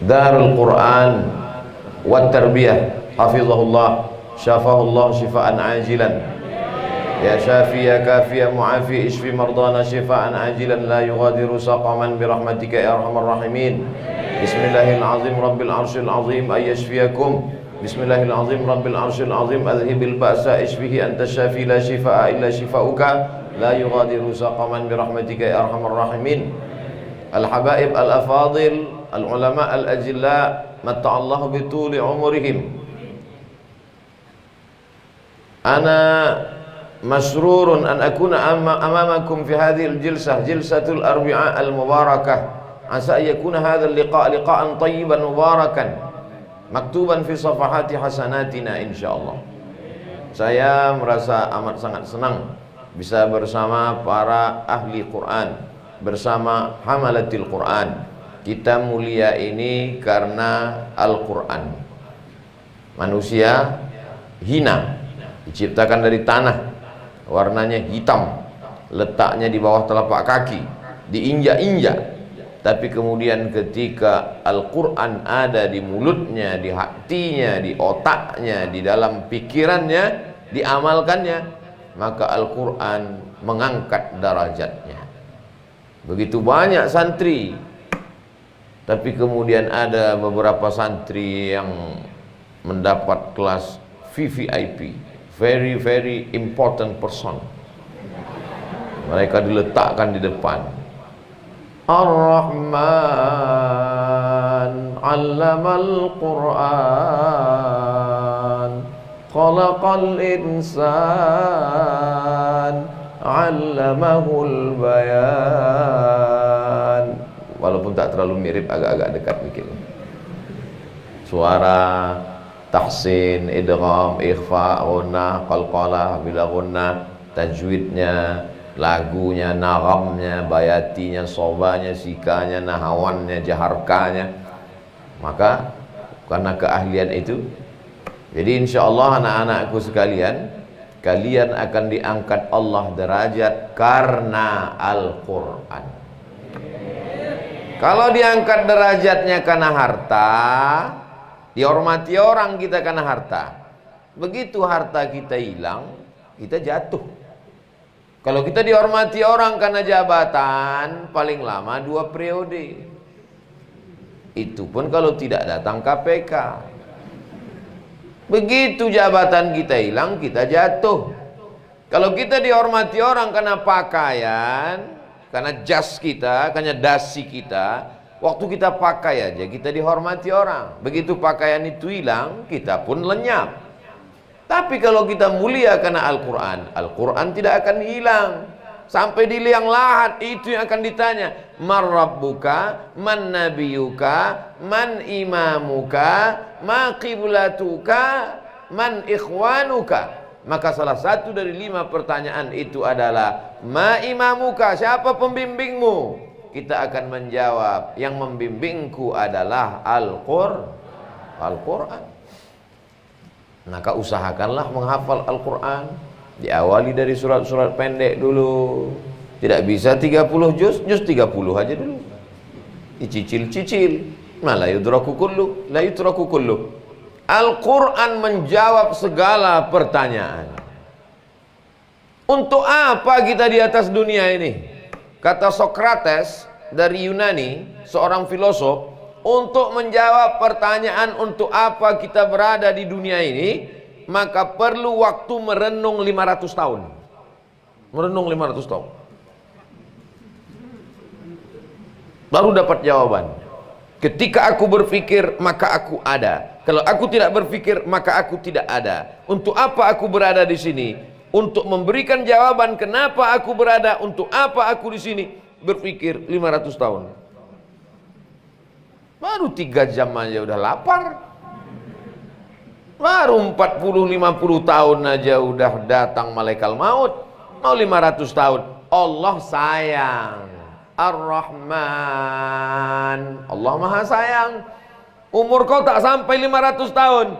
Darul Quran wat Tarbiyah, hafizahullah, syafahullah syifaan ajilan. Ya Syafi ya Kafi ya Mu'afi, ishfi mardana syifaan ajilan, la yughadiru saqaman birahmatika ya arhamar rahimin. Bismillahirrahmanirrahim, rabbil arsyil azim ayyashfiyakum. Bismillahirrahmanirrahim, rabbil arsyil azim adhibil ba'sa ishfihi anta syafi la shifaa illa shifauka la yughadiru saqaman birahmatika ya arhamar rahimin. Al-habaib al-afadil al-ulama al-ajilla matta'allahu bituli umurihim. Ana masrurun an akuna amamakum fi hadhihi al-jilsah, jilsatul arbi'a al-mubarakah. Asa yakuna hadha al-liqa' liqa'an tayyiban mubarakan maktuban fi safahati hasanatina insyaallah. Saya merasa amat sangat senang bisa bersama para ahli Quran, bersama hamalatil Quran. Kita mulia ini karena Al-Quran. Manusia hina, diciptakan dari tanah, warnanya hitam, letaknya di bawah telapak kaki, diinjak-injak. Tapi kemudian ketika Al-Quran ada di mulutnya, di hatinya, di otaknya, di dalam pikirannya, diamalkannya, maka Al-Quran mengangkat derajatnya. Begitu banyak santri, tapi kemudian ada beberapa santri yang mendapat kelas VVIP, very very important person. Mereka diletakkan di depan. Ar-Rahman 'allamal Qur'an, khalaqal insan, 'allamahul bayan. Walaupun tak terlalu mirip, agak-agak dekat mungkin. Suara, tahsin, idgham, ikhfa, ghunnah, qalqalah, bila ghunnah, tajwidnya, lagunya, nagamnya, bayatinya, sobanya, sikanya, nahawannya, jaharkanya. Maka karena keahlian itu, jadi insyaallah anak-anakku sekalian, kalian akan diangkat Allah derajat karena Al-Quran. Kalau diangkat derajatnya karena harta, dihormati orang kita karena harta. Begitu harta kita hilang, kita jatuh. Kalau kita dihormati orang karena jabatan, paling lama 2 periode. Itu pun kalau tidak datang KPK. Begitu jabatan kita hilang, kita jatuh. Kalau kita dihormati orang karena pakaian, karena jas kita, karena dasi kita, waktu kita pakai aja kita dihormati orang. Begitu pakaian itu hilang, kita pun lenyap. Tapi kalau kita mulia karena Al-Quran, Al-Quran tidak akan hilang. Sampai di liang lahat itu yang akan ditanya. Man rabbuka, man nabiyuka, man imamuka, ma qiblatuka, man ikhwanuka. Maka salah satu dari 5 pertanyaan itu adalah ma imamuka, siapa pembimbingmu? Kita akan menjawab, yang membimbingku adalah Al-Quran. Maka usahakanlah menghafal Al-Quran. Diawali dari surat-surat pendek dulu. Tidak bisa 30 juz 30 aja dulu. Dicicil-cicil. La yudraku kullu, la yudraku kullu. Al-Quran menjawab segala pertanyaan. Untuk apa kita di atas dunia ini? Kata Sokrates dari Yunani, seorang filosof, untuk menjawab pertanyaan untuk apa kita berada di dunia ini, maka perlu waktu merenung 500 tahun. Merenung 500 tahun. Baru dapat jawaban. Ketika aku berpikir, maka aku ada. Kalau aku tidak berpikir, maka aku tidak ada. Untuk apa aku berada di sini? Untuk memberikan jawaban kenapa aku berada, untuk apa aku di sini, berpikir 500 tahun. Baru 3 jam aja udah lapar. Baru 40-50 tahun aja udah datang malaikat maut. Mau 500 tahun. Allah sayang. Ar-Rahman. Allah Maha Sayang. Umur kau tak sampai 500 tahun.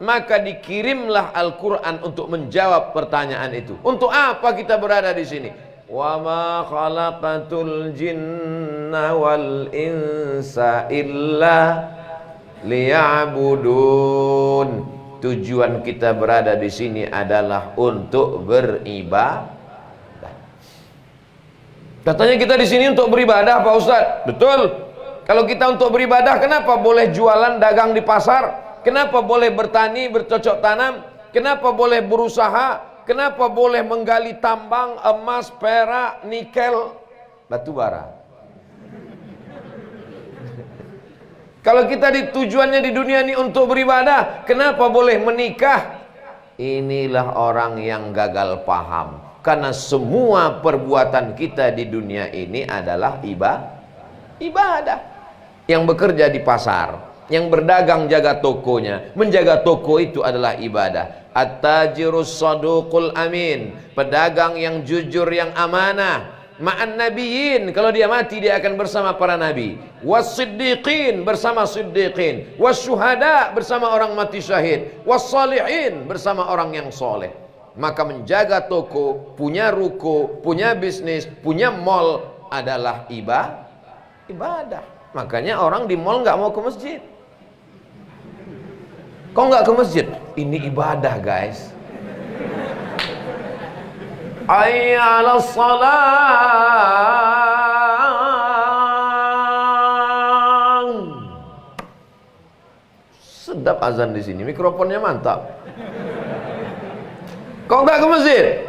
Maka dikirimlah Al-Quran untuk menjawab pertanyaan itu. Untuk apa kita berada di sini? Wa ma khalaqatul jinna jinna wal insa illa liya'budun. Tujuan kita berada di sini adalah untuk beribadah. Katanya kita di sini untuk beribadah, Pak Ustadz. Betul. Kalau kita untuk beribadah, kenapa boleh jualan dagang di pasar? Kenapa boleh bertani, bercocok tanam? Kenapa boleh berusaha? Kenapa boleh menggali tambang, emas, perak, nikel, batu bara? Kalau kita tujuannya di dunia ini untuk beribadah, kenapa boleh menikah? Inilah orang yang gagal paham. Karena semua perbuatan kita di dunia ini adalah ibadah. Yang bekerja di pasar, yang berdagang jaga tokonya, menjaga toko itu adalah ibadah. At-tajirus saduqul amin, pedagang yang jujur, yang amanah. Ma'an nabiyyin, kalau dia mati dia akan bersama para nabi. Was-siddiqin, bersama siddiqin. Was-syuhada, bersama orang mati syahid. Was-salihin, bersama orang yang soleh. Maka menjaga toko, punya ruko, punya bisnis, punya mall adalah ibadah. Makanya orang di mall nggak mau ke masjid. Kok nggak ke masjid? Ini ibadah, guys. Hayya 'alas shalah. Sedap azan di sini, mikrofonnya mantap. Kok nggak ke masjid?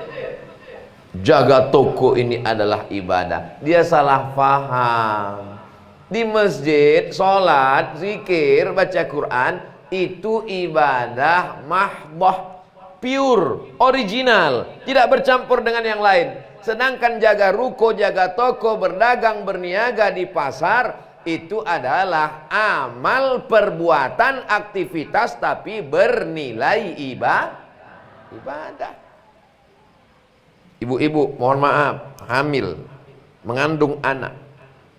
Jaga toko ini adalah ibadah. Dia salah paham. Di masjid, sholat, zikir, baca Quran, itu ibadah mahdoh, pure, original, tidak bercampur dengan yang lain. Sedangkan jaga ruko, jaga toko, berdagang, berniaga di pasar, itu adalah amal, perbuatan, aktivitas, tapi bernilai ibadah. Ibu-ibu, mohon maaf, hamil, mengandung anak,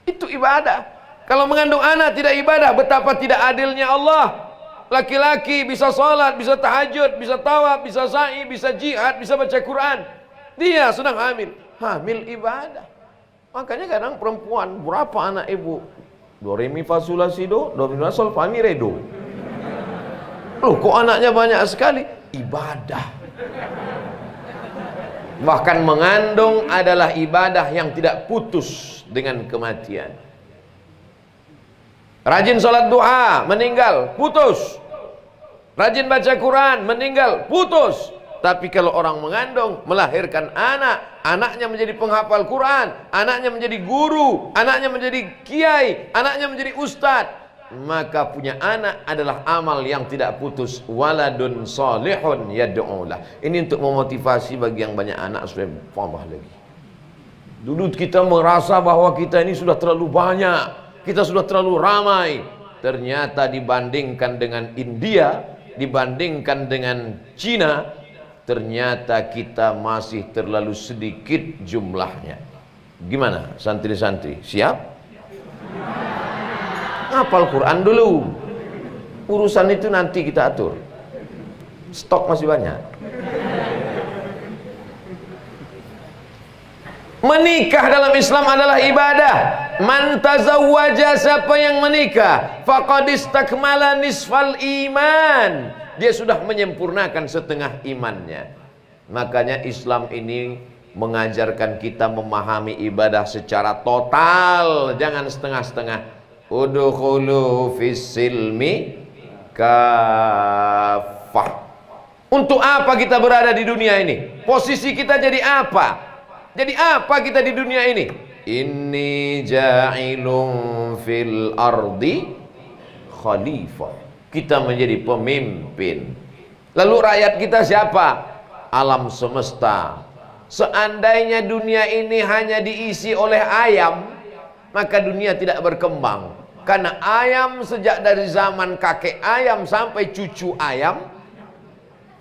itu ibadah. Kalau mengandung anak tidak ibadah, betapa tidak adilnya Allah. Laki-laki bisa sholat, bisa tahajud, bisa tawaf, bisa sa'i, bisa jihad, bisa baca Quran. Dia sedang hamil. Hamil ibadah. Makanya kadang perempuan, berapa anak ibu? Do, re, mi, fa, sol, la, si, do, do, mi, fa, sol, fa, mi, re, do. Loh, kok anaknya banyak sekali? Ibadah. Bahkan mengandung adalah ibadah yang tidak putus dengan kematian. Rajin sholat duha, meninggal, putus. Rajin baca Quran, meninggal, putus. Tapi kalau orang mengandung, melahirkan anak, anaknya menjadi penghafal Quran, anaknya menjadi guru, anaknya menjadi kiai, anaknya menjadi ustadz, maka punya anak adalah amal yang tidak putus. Waladun salihun yad'ulah. Ini untuk memotivasi bagi yang banyak anak supaya tambah lagi. Dulu kita merasa bahwa kita ini sudah terlalu banyak, kita sudah terlalu ramai. Ternyata dibandingkan dengan India, dibandingkan dengan Cina, ternyata kita masih terlalu sedikit jumlahnya. Gimana santri-santri? Siap? Hafal Quran dulu. Urusan itu nanti kita atur. Stok masih banyak. Menikah dalam Islam adalah ibadah. Man tazawwaja, siapa yang menikah, faqad istakmala nisfal iman. Dia sudah menyempurnakan setengah imannya. Makanya Islam ini mengajarkan kita memahami ibadah secara total, jangan setengah-setengah. Udkhulu fis silmi kafah. Untuk apa kita berada di dunia ini? Posisi kita jadi apa? Jadi apa kita di dunia ini? Inni ja'ilun fil ardi khalifah. Kita menjadi pemimpin. Lalu rakyat kita siapa? Alam semesta. Seandainya dunia ini hanya diisi oleh ayam, maka dunia tidak berkembang. Karena ayam sejak dari zaman kakek ayam sampai cucu ayam,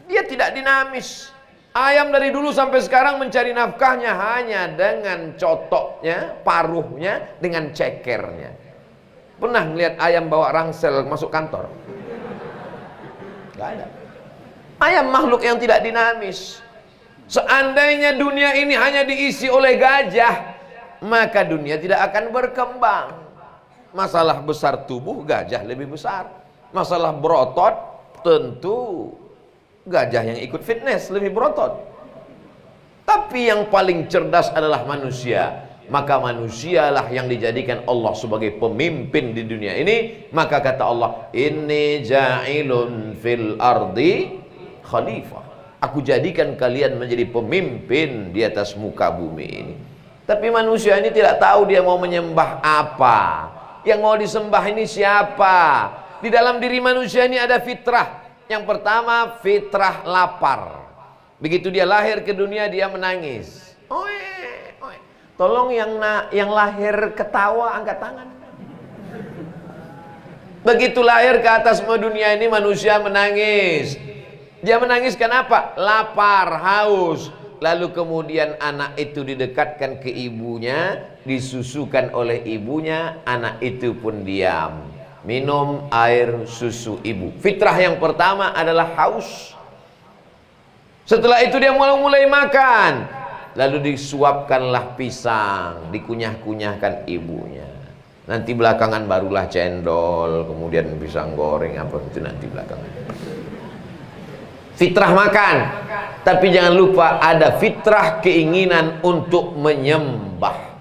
dia tidak dinamis. Ayam dari dulu sampai sekarang mencari nafkahnya hanya dengan cotoknya, paruhnya, dengan cekernya. Pernah ngelihat ayam bawa rangsel masuk kantor? Gak ada. Ayam makhluk yang tidak dinamis. Seandainya dunia ini hanya diisi oleh gajah, maka dunia tidak akan berkembang. Masalah besar tubuh, gajah lebih besar. Masalah berotot, tentu gajah yang ikut fitness lebih berotot. Tapi yang paling cerdas adalah manusia. Maka manusialah yang dijadikan Allah sebagai pemimpin di dunia ini. Maka kata Allah, inni ja'ilun fil ardi khalifah. Aku jadikan kalian menjadi pemimpin di atas muka bumi ini. Tapi manusia ini tidak tahu dia mau menyembah apa. Yang mau disembah ini siapa? Di dalam diri manusia ini ada fitrah. Yang pertama, fitrah lapar. Begitu dia lahir ke dunia, dia menangis. Tolong yang lahir ketawa, angkat tangan. Begitu lahir ke atas dunia ini, manusia menangis. Dia menangis kenapa? Lapar, haus. Lalu kemudian anak itu didekatkan ke ibunya, disusukan oleh ibunya, anak itu pun diam. Minum air susu ibu. Fitrah yang pertama adalah haus. Setelah itu dia mulai makan. Lalu disuapkanlah pisang, dikunyah-kunyahkan ibunya. Nanti belakangan barulah cendol, kemudian pisang goreng, apa itu nanti belakangan. Fitrah makan. Tapi jangan lupa ada fitrah keinginan untuk menyembah.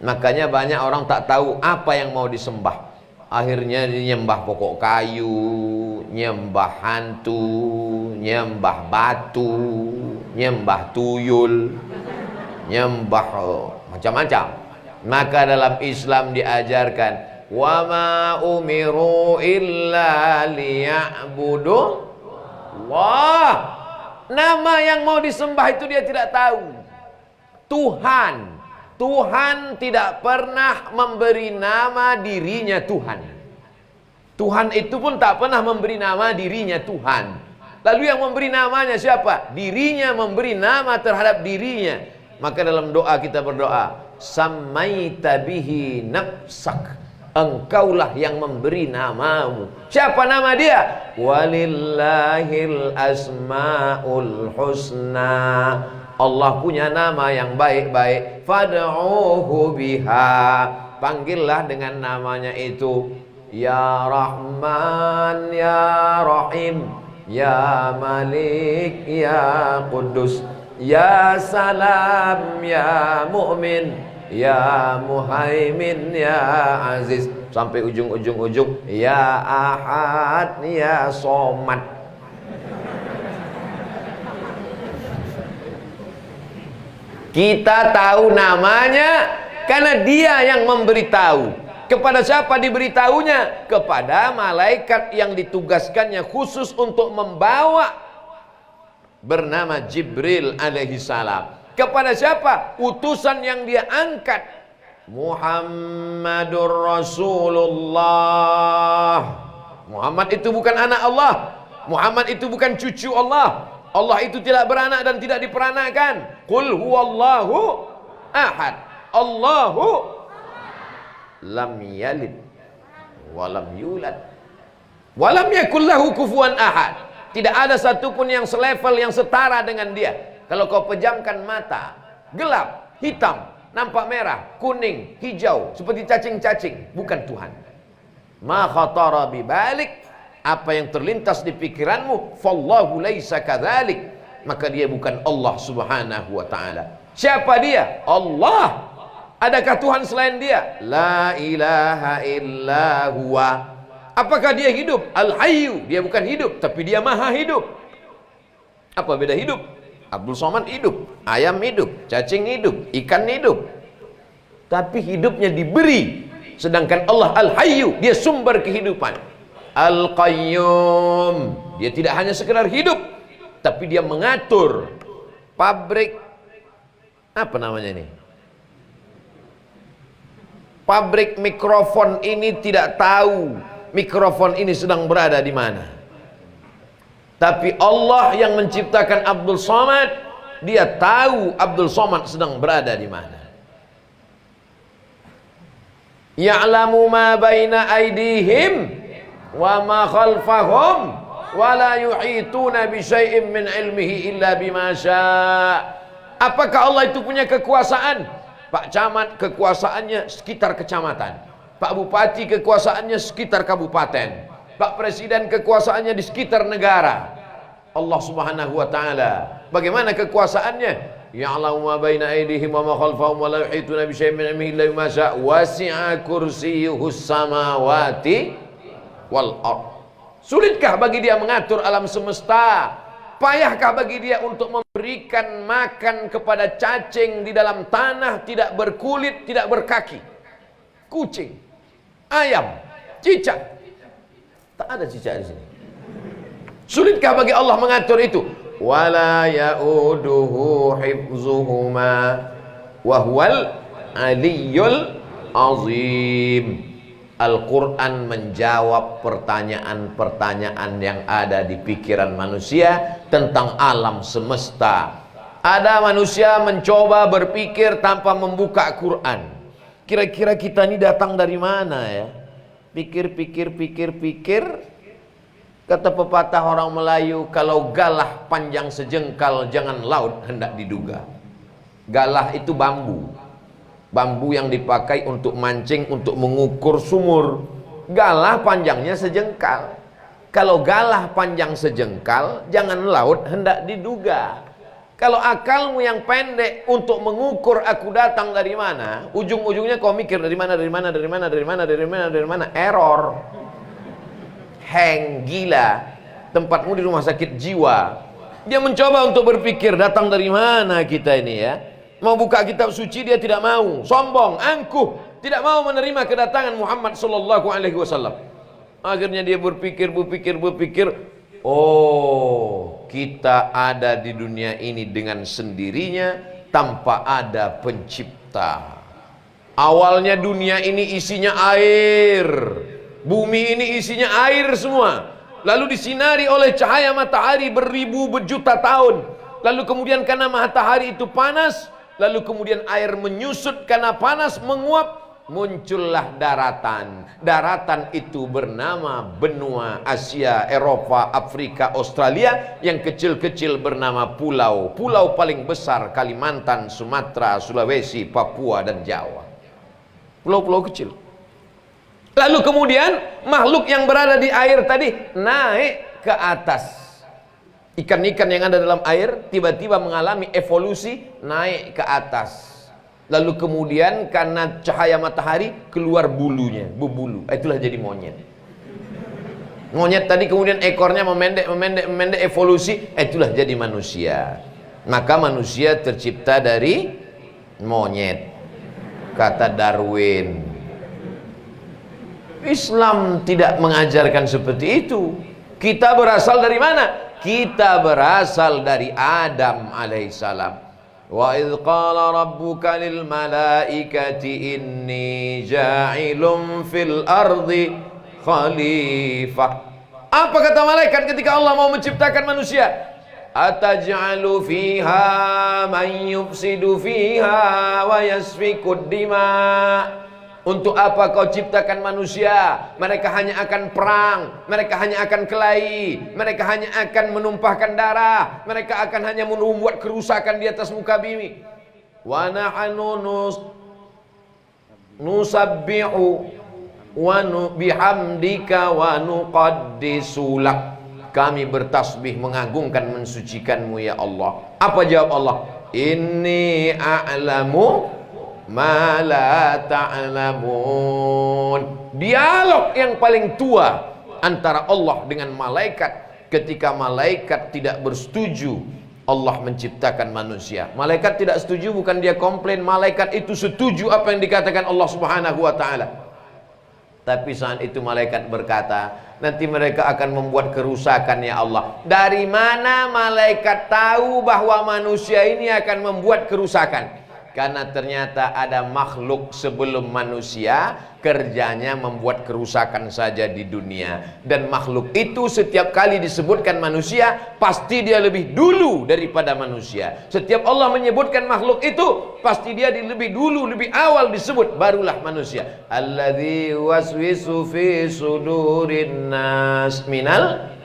Makanya banyak orang tak tahu apa yang mau disembah. Akhirnya nyembah pokok kayu, nyembah hantu, nyembah batu, nyembah tuyul, nyembah macam-macam. Maka dalam Islam diajarkan, wa ma umiru illa liya'budu Allah. Nama yang mau disembah itu dia tidak tahu. Tuhan. Tuhan tidak pernah memberi nama dirinya Tuhan. Tuhan itu pun tak pernah memberi nama dirinya Tuhan. Lalu yang memberi namanya siapa? Dirinya memberi nama terhadap dirinya. Maka dalam doa kita berdoa, samaita bihi nafsak. Engkaulah yang memberi namamu. Siapa nama dia? Walillahil asmaul husna. Allah punya nama yang baik-baik. Fad'uhu biha. Panggillah dengan namanya itu. Ya Rahman, Ya Rahim, Ya Malik, Ya Quddus, Ya Salam, Ya Mu'min, Ya Muhaimin, Ya Aziz. Sampai ujung-ujung Ya Ahad, Ya Somad. Kita tahu namanya karena dia yang memberitahu. Kepada siapa diberitahunya? Kepada malaikat yang ditugaskannya khusus untuk membawa, bernama Jibril alaihi salam. Kepada siapa? Utusan yang dia angkat, Muhammadur Rasulullah. Muhammad itu bukan anak Allah. Muhammad itu bukan cucu Allah. Allah itu tidak beranak dan tidak diperanakkan. Qul huwallahu ahad. Allahu lam yalid walam yulad walam yakul lahu kufuwan ahad. Tidak ada satupun yang selevel, yang setara dengan dia. Kalau kau pejamkan mata, gelap, hitam, nampak merah, kuning, hijau, seperti cacing-cacing, bukan Tuhan. Ma khatara bibalik. Apa yang terlintas di pikiranmu, fallahu laisa kadzalik, maka dia bukan Allah subhanahu wa ta'ala. Siapa dia? Allah. Adakah Tuhan selain dia? La ilaha illa huwa. Apakah dia hidup? Al-hayyu. Dia bukan hidup, tapi dia maha hidup. Apa beda hidup? Abdul Somad hidup, ayam hidup, cacing hidup, ikan hidup. Tapi hidupnya diberi. Sedangkan Allah Al-hayyu, dia sumber kehidupan. Al-Qayyum, dia tidak hanya sekedar hidup, tapi dia mengatur pabrik, apa namanya ini? Pabrik mikrofon ini tidak tahu mikrofon ini sedang berada di mana. Tapi Allah yang menciptakan Abdul Somad, dia tahu Abdul Somad sedang berada di mana. Ya'lamu ma baina aydihim wa ma khalfahum wa la yuhituna bi syai'in min ilmihi illa bima syaa. Apakah Allah itu punya kekuasaan Pak Camat kekuasaannya sekitar kecamatan, Pak Bupati kekuasaannya sekitar kabupaten, Pak Presiden kekuasaannya di sekitar negara. Allah Subhanahu wa taala bagaimana kekuasaannya? Ya'lamu ma baina aydihim wa ma khalfahum wa la yuhituna bi syai'in min ilmihi illa bima syaa wasi'a kursiyyuhus samawati wal ard. Sulitkah bagi dia mengatur alam semesta? Payahkah bagi dia untuk memberikan makan kepada cacing di dalam tanah, tidak berkulit, tidak berkaki? Kucing, ayam, cicak. Tak ada cicak di sini. Sulitkah bagi Allah mengatur itu? Wala ya'uduhu hifzuhuma wa huwal aliyyul azim. Al-Quran menjawab pertanyaan-pertanyaan yang ada di pikiran manusia tentang alam semesta. Ada manusia mencoba berpikir tanpa membuka Quran. Kira-kira kita ini datang dari mana ya? Pikir. Kata pepatah orang Melayu, kalau galah panjang sejengkal, jangan laut hendak diduga. Galah itu bambu. Bambu yang dipakai untuk mancing, untuk mengukur sumur. Galah panjangnya sejengkal. Kalau galah panjang sejengkal, jangan laut hendak diduga. Kalau akalmu yang pendek untuk mengukur aku datang dari mana, ujung-ujungnya kau mikir dari mana, error. Hang, gila. Tempatmu di rumah sakit jiwa. Dia mencoba untuk berpikir datang dari mana kita ini ya. Mau buka kitab suci dia tidak mau, sombong, angkuh, tidak mau menerima kedatangan Muhammad sallallahu alaihi wasallam. Akhirnya dia berpikir, oh, kita ada di dunia ini dengan sendirinya tanpa ada pencipta. Awalnya dunia ini isinya air, bumi ini isinya air semua. Lalu disinari oleh cahaya matahari beribu berjuta tahun. Lalu kemudian karena matahari itu panas, lalu kemudian air menyusut karena panas menguap, muncullah daratan. Daratan itu bernama benua Asia, Eropa, Afrika, Australia. Yang kecil-kecil bernama pulau. Pulau paling besar Kalimantan, Sumatera, Sulawesi, Papua dan Jawa. Pulau-pulau kecil. Lalu kemudian makhluk yang berada di air tadi naik ke atas. Ikan-ikan yang ada dalam air tiba-tiba mengalami evolusi naik ke atas. Lalu kemudian karena cahaya matahari keluar bulunya, berbulu. Itulah jadi monyet. Monyet tadi kemudian ekornya memendek evolusi, itulah jadi manusia. Maka manusia tercipta dari monyet. Kata Darwin. Islam tidak mengajarkan seperti itu. Kita berasal dari mana? Kita berasal dari Adam alaihissalam. Wa idh qala rabbuka lil malaikati inni ja'ilun fil ardi khalifah. Apa kata malaikat ketika Allah mau menciptakan manusia? Ataj'alu fiha man yufsidu fiha wa yasfikud dima'. Untuk apa kau ciptakan manusia? Mereka hanya akan perang, mereka hanya akan kelahi, mereka hanya akan menumpahkan darah, mereka akan hanya membuat kerusakan di atas muka bumi. Wa nahnu nusabbihu wa bihamdika wa nuqaddisu lak. Kami bertasbih mengagungkan mensucikanmu ya Allah. Apa jawab Allah? Inni a'lamu ma la ta'lamun. Dialog yang paling tua antara Allah dengan malaikat ketika malaikat tidak bersetuju Allah menciptakan manusia. Malaikat tidak setuju, bukan dia komplain, malaikat itu setuju apa yang dikatakan Allah Subhanahu wa taala. Tapi saat itu malaikat berkata, nanti mereka akan membuat kerusakan ya Allah. Dari mana malaikat tahu bahwa manusia ini akan membuat kerusakan? Karena ternyata ada makhluk sebelum manusia kerjanya membuat kerusakan saja di dunia. Dan makhluk itu setiap kali disebutkan manusia, pasti dia lebih dulu daripada manusia. Setiap Allah menyebutkan makhluk itu, pasti dia lebih dulu, lebih awal disebut, barulah manusia. Alladzi waswisu fi sudurin nas minal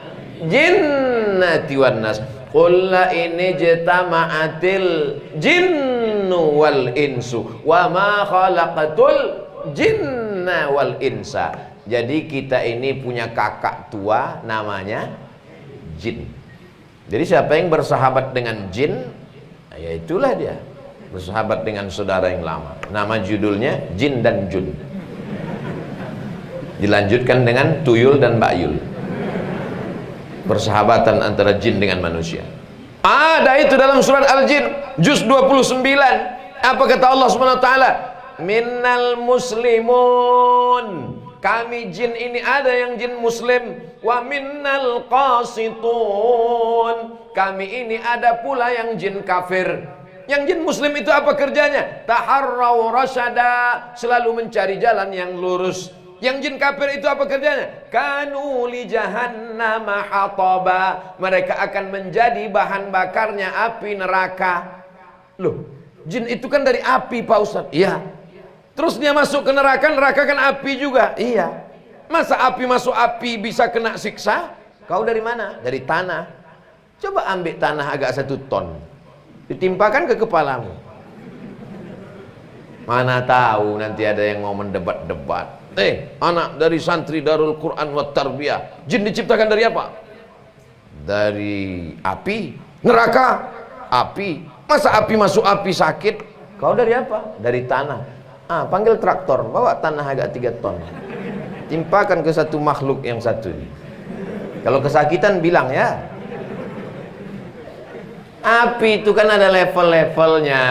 jinnati wan nas. Qul la in jama'atil jinn jinnu wal insu wa ma khalaqatul jinna wal insa. Jadi kita ini punya kakak tua namanya jin. Jadi siapa yang bersahabat dengan jin, ya itulah dia bersahabat dengan saudara yang lama. Nama judulnya Jin dan Jun. Dilanjutkan dengan Tuyul dan Bayul. Persahabatan antara jin dengan manusia. Ada itu dalam surat Al-Jin juz 29. Apa kata Allah Subhanahu wa taala? Minnal muslimun. Kami jin ini ada yang jin muslim, wa minnal qasitun. Kami ini ada pula yang jin kafir. Yang jin muslim itu apa kerjanya? Taharraw rasyada, selalu mencari jalan yang lurus. Yang jin kafir itu apa kerjanya? Kanu li jahannama hataba. Mereka akan menjadi bahan bakarnya api neraka. Loh, jin itu kan dari api, Pak Ustaz. Iya. Terus dia masuk ke neraka, neraka kan api juga. Iya. Masa api masuk api bisa kena siksa? Kau dari mana? Dari tanah. Coba ambil tanah agak 1 ton, ditimpakan ke kepalamu. Mana tahu nanti ada yang mau mendebat-debat. Anak dari santri Darul Quran wa Tarbiyah, jin diciptakan dari apa? Dari api. Neraka api. Masa api masuk api sakit? Kau dari apa? Dari tanah. Panggil traktor, bawa tanah agak 3 ton, timpakan ke satu makhluk yang satu ini. Kalau kesakitan bilang ya. Api itu kan ada level-levelnya.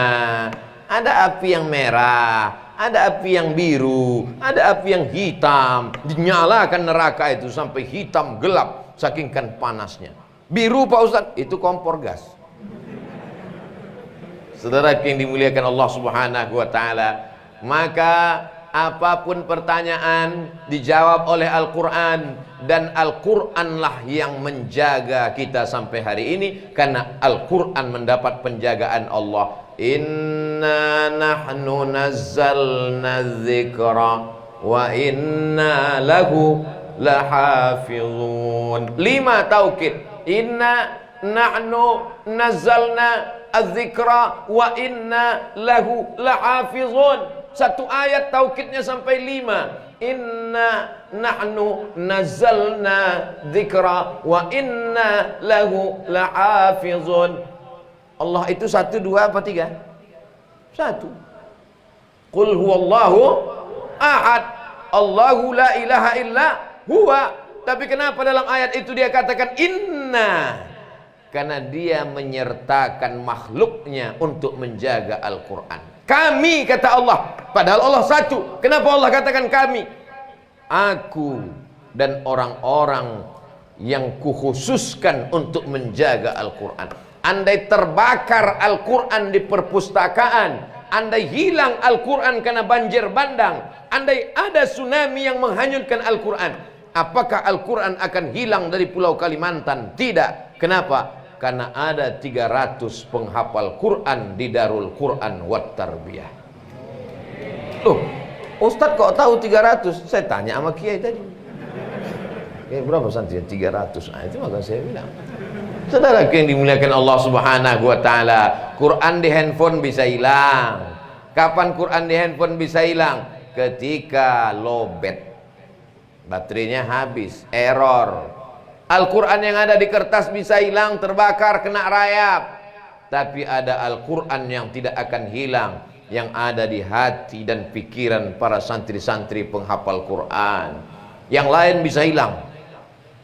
Ada api yang merah, ada api yang biru, ada api yang hitam. Dinyalakan neraka itu sampai hitam gelap, saking kan panasnya. Biru, Pak Ustadz, itu kompor gas. Saudara yang dimuliakan Allah Subhanahu wa taala, maka apapun pertanyaan dijawab oleh Al-Quran, dan Al-Quranlah yang menjaga kita sampai hari ini, karena Al-Quran mendapat penjagaan Allah. Inna nahnu nazzalna dzikra wa inna lahu lahafizun. 5 taukid. Inna nahnu nazzalna az-zikra wa inna lahu lahafizun. 1 ayat taukidnya sampai 5. Inna nahnu nazzalna dzikra wa inna lahu lahafizun. Allah itu 1, 2 apa 3? 1. Qul huwallahu ahad, Allahu la ilaha illa huwa. Tapi kenapa dalam ayat itu dia katakan inna? Karena dia menyertakan makhluknya untuk menjaga Al-Quran. Kami, kata Allah, padahal Allah 1. Kenapa Allah katakan kami? Aku dan orang-orang yang kukhususkan untuk menjaga Al-Quran. Andai terbakar Al-Quran di perpustakaan, andai hilang Al-Quran karena banjir bandang, andai ada tsunami yang menghanyutkan Al-Quran, apakah Al-Quran akan hilang dari Pulau Kalimantan? Tidak. Kenapa? Karena ada 300 penghafal Quran di Darul Quran wat Tarbiyah. Loh, Ustadz kok tahu 300? Saya tanya sama Kiai tadi. Berapa santri? 300. Itu maka saya bilang. Saudara yang dimuliakan Allah Subhanahu wa taala, Quran di handphone bisa hilang. Kapan Quran di handphone bisa hilang? Ketika lowbat. Baterainya habis, error. Al-Quran yang ada di kertas bisa hilang, terbakar, kena rayap. Tapi ada Al-Quran yang tidak akan hilang, yang ada di hati dan pikiran para santri-santri penghafal Quran. Yang lain bisa hilang.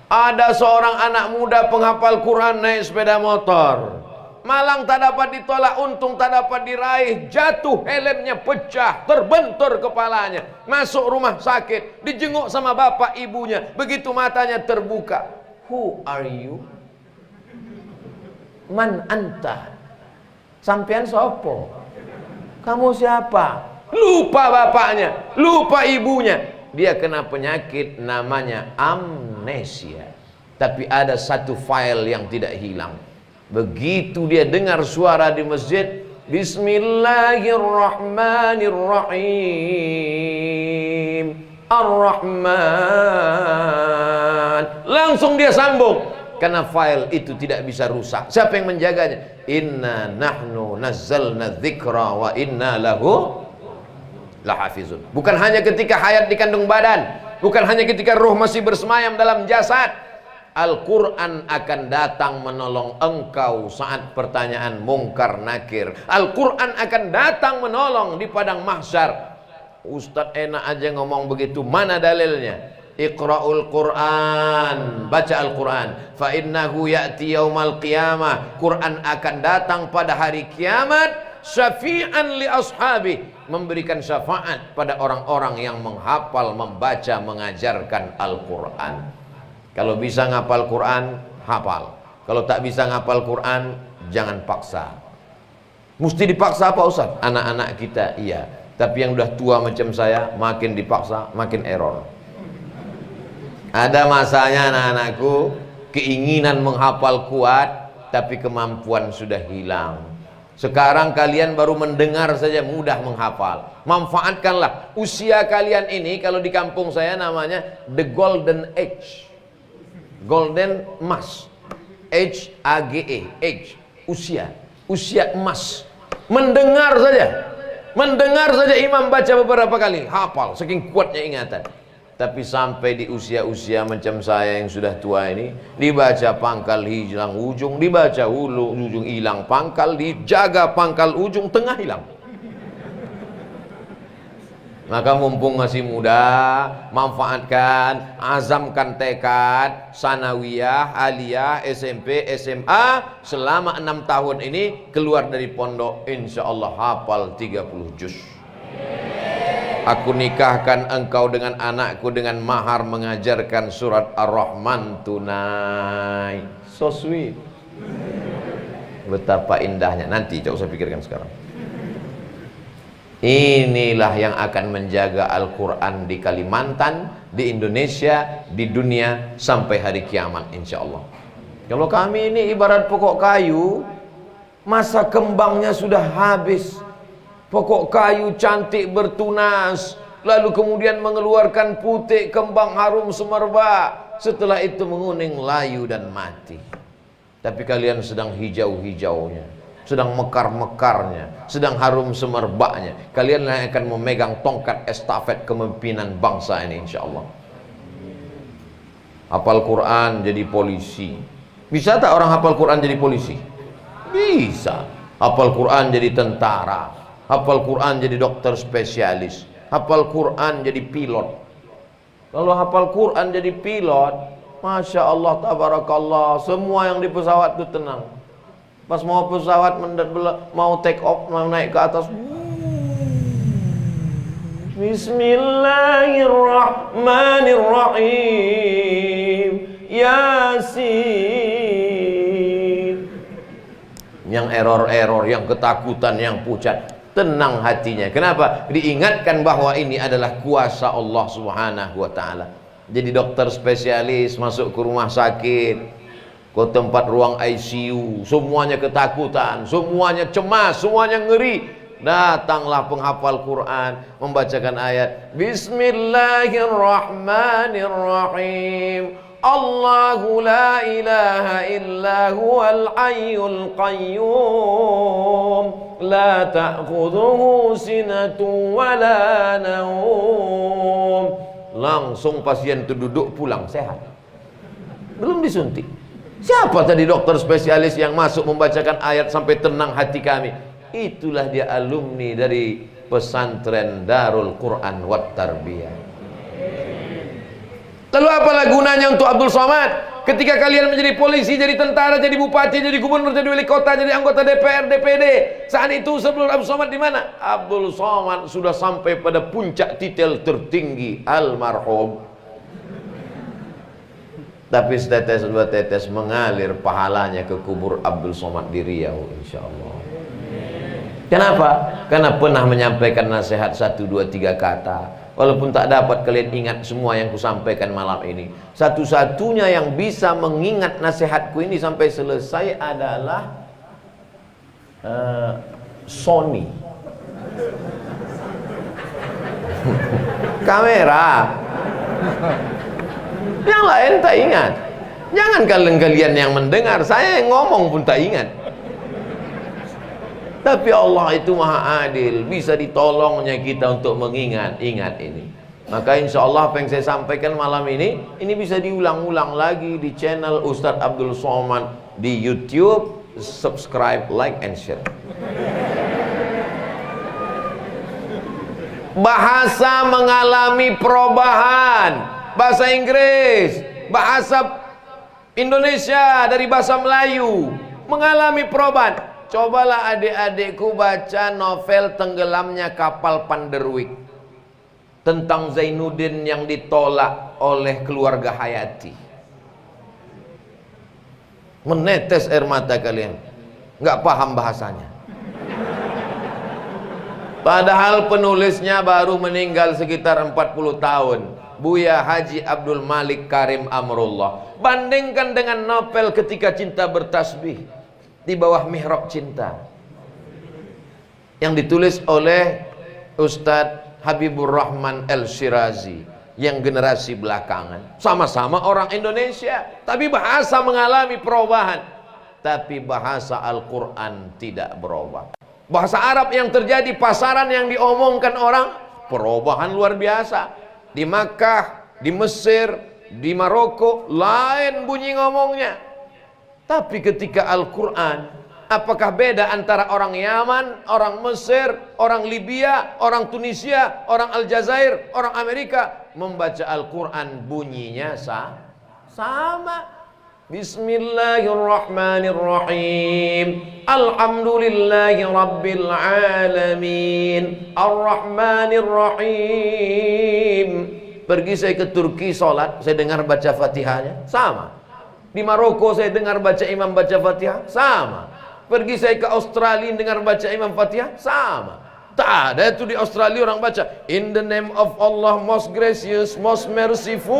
Ada seorang anak muda penghafal Quran naik sepeda motor, malang tak dapat ditolak, untung tak dapat diraih, jatuh, helmnya pecah, terbentur kepalanya, masuk rumah sakit, dijenguk sama bapak ibunya. Begitu matanya terbuka, who are you? Man anta? Sampean sopo? Kamu siapa? Lupa bapaknya, lupa ibunya. Dia kena penyakit namanya amnesia. Tapi ada satu file yang tidak hilang. Begitu dia dengar suara di masjid, Bismillahirrahmanirrahim, Ar-Rahman, langsung dia sambung. karena file itu tidak bisa rusak. Siapa yang menjaganya? Inna nahnu nazzalna dzikra wa inna lahu lahafizun. Bukan hanya ketika hayat di kandung badan, bukan hanya ketika roh masih bersemayam dalam jasad. Al-Quran akan datang menolong engkau saat pertanyaan mungkar nakir. Al-Quran akan datang menolong di padang mahsyar. Ustadz enak aja ngomong begitu, mana dalilnya? Iqra'ul Quran, baca Al-Quran. Fa innahu ya'ti yaumal qiyamah. Quran akan datang pada hari kiamat. Syafi'an li ashabi, memberikan syafaat pada orang-orang yang menghafal, membaca, mengajarkan Al-Quran. Kalau bisa ngapal Quran, hafal. Kalau tak bisa ngapal Quran, jangan paksa. Mesti dipaksa apa Ustaz? Anak-anak kita iya, tapi yang udah tua macam saya, makin dipaksa makin error. Ada masanya anak-anakku keinginan menghafal kuat, tapi kemampuan sudah hilang. Sekarang kalian baru mendengar saja mudah menghafal. Manfaatkanlah usia kalian ini. Kalau di kampung saya namanya the golden age. Golden emas, age, age, age, usia emas. Mendengar saja imam baca beberapa kali, hafal, saking kuatnya ingatan. Tapi sampai di usia-usia macam saya yang sudah tua ini, dibaca pangkal hilang ujung, dibaca ujung hilang pangkal, dijaga pangkal ujung tengah hilang. Maka mumpung masih muda, manfaatkan, azamkan tekad, sanawiyah, aliyah, SMP, SMA, selama 6 tahun ini keluar dari pondok, insya Allah hafal 30 juz. Aku nikahkan engkau dengan anakku dengan mahar mengajarkan surat Ar-Rahman tunai. So sweet. Betapa indahnya. Nanti, tak usah pikirkan sekarang. Inilah yang akan menjaga Al-Quran di Kalimantan, di Indonesia, di dunia sampai hari kiamat insya Allah. Kalau kami ini ibarat pokok kayu, masa kembangnya sudah habis. Pokok kayu cantik bertunas, lalu kemudian mengeluarkan putik kembang harum semerbak, setelah itu menguning, layu dan mati. Tapi kalian sedang hijau-hijaunya, sedang mekar-mekarnya, sedang harum semerbaknya. Kalian yang akan memegang tongkat estafet kepemimpinan bangsa ini insya Allah. Hafal Quran jadi polisi. Bisa tak orang hafal Quran jadi polisi? Bisa. Hafal Quran jadi tentara. Hafal Quran jadi dokter spesialis. Hafal Quran jadi pilot. Kalau hafal Quran jadi pilot, Masya Allah, tabarakallah, semua yang di pesawat itu tenang. Pas mau pesawat mau take off, mau naik ke atas, Bismillahirrahmanirrahim, Yasin. Yang error-error, yang ketakutan, yang pucat, tenang hatinya. Kenapa? Diingatkan bahwa ini adalah kuasa Allah Subhanahu wa ta'ala. Jadi dokter spesialis masuk ke rumah sakit, ke tempat ruang ICU, semuanya ketakutan, semuanya cemas, semuanya ngeri. Datanglah penghafal Quran membacakan ayat Bismillahirrahmanirrahim, Allahu la ilaha illa huwal hayyul qayyum, la ta'khudhuhu sinatun wa la nawm. Langsung pasien itu duduk pulang sehat, belum disuntik. Siapa tadi dokter spesialis yang masuk membacakan ayat sampai tenang hati kami? Itulah dia alumni dari pesantren Darul Quran wat Tarbiyah. Lalu apalah gunanya untuk Abdul Somad? Ketika kalian menjadi polisi, jadi tentara, jadi bupati, jadi gubernur, jadi wali kota, jadi anggota DPR, DPD. Saat itu sebelum Abdul Somad di mana? Abdul Somad sudah sampai pada puncak titel tertinggi, almarhum. Tapi setetes dua tetes mengalir pahalanya ke kubur Abdul Somad di Riau, insya Allah. Kenapa? Karena pernah menyampaikan nasihat 1, 2, 3 kata. Walaupun tak dapat kalian ingat semua yang kusampaikan malam ini, satu-satunya yang bisa mengingat nasihatku ini sampai selesai adalah Sony. Kamera. Yang lain tak ingat. Jangan kalian yang mendengar, saya yang ngomong pun tak ingat. Tapi Allah itu maha adil, bisa ditolongnya kita untuk mengingat-ingat ini. Maka insya Allah apa yang saya sampaikan malam ini bisa diulang-ulang lagi di channel Ustadz Abdul Somad di YouTube. Subscribe, like, and share. Bahasa mengalami perubahan. Bahasa Inggris, bahasa Indonesia dari bahasa Melayu mengalami perubahan. Cobalah adik-adikku baca novel Tenggelamnya Kapal Panderwick tentang Zainuddin yang ditolak oleh keluarga Hayati. Menetes air mata kalian, nggak paham bahasanya. Padahal penulisnya baru meninggal sekitar 40 tahun. Buya Haji Abdul Malik Karim Amrullah. Bandingkan dengan novel Ketika Cinta Bertasbih di bawah mihrab cinta yang ditulis oleh Ustadz Habibur Rahman El-Shirazi yang generasi belakangan. Sama-sama orang Indonesia, tapi bahasa mengalami perubahan. Tapi bahasa Al-Quran tidak berubah. Bahasa Arab yang terjadi, pasaran yang diomongkan orang, perubahan luar biasa. Di Makkah, di Mesir, di Maroko, lain bunyi ngomongnya. Tapi ketika Al-Quran, apakah beda antara orang Yaman, orang Mesir, orang Libya, orang Tunisia, orang Aljazair, orang Amerika membaca Al-Quran bunyinya sama. Bismillahirrahmanirrahim. Alhamdulillahi Rabbil Alamin. Ar-Rahmanirrahim. Pergi saya ke Turki sholat, saya dengar baca Fatihahnya sama. Di Maroko saya dengar baca imam baca Fatihah sama. Pergi saya ke Australia dengar baca imam Fatihah sama. Tak ada itu di Australia orang baca In the name of Allah most gracious, most merciful.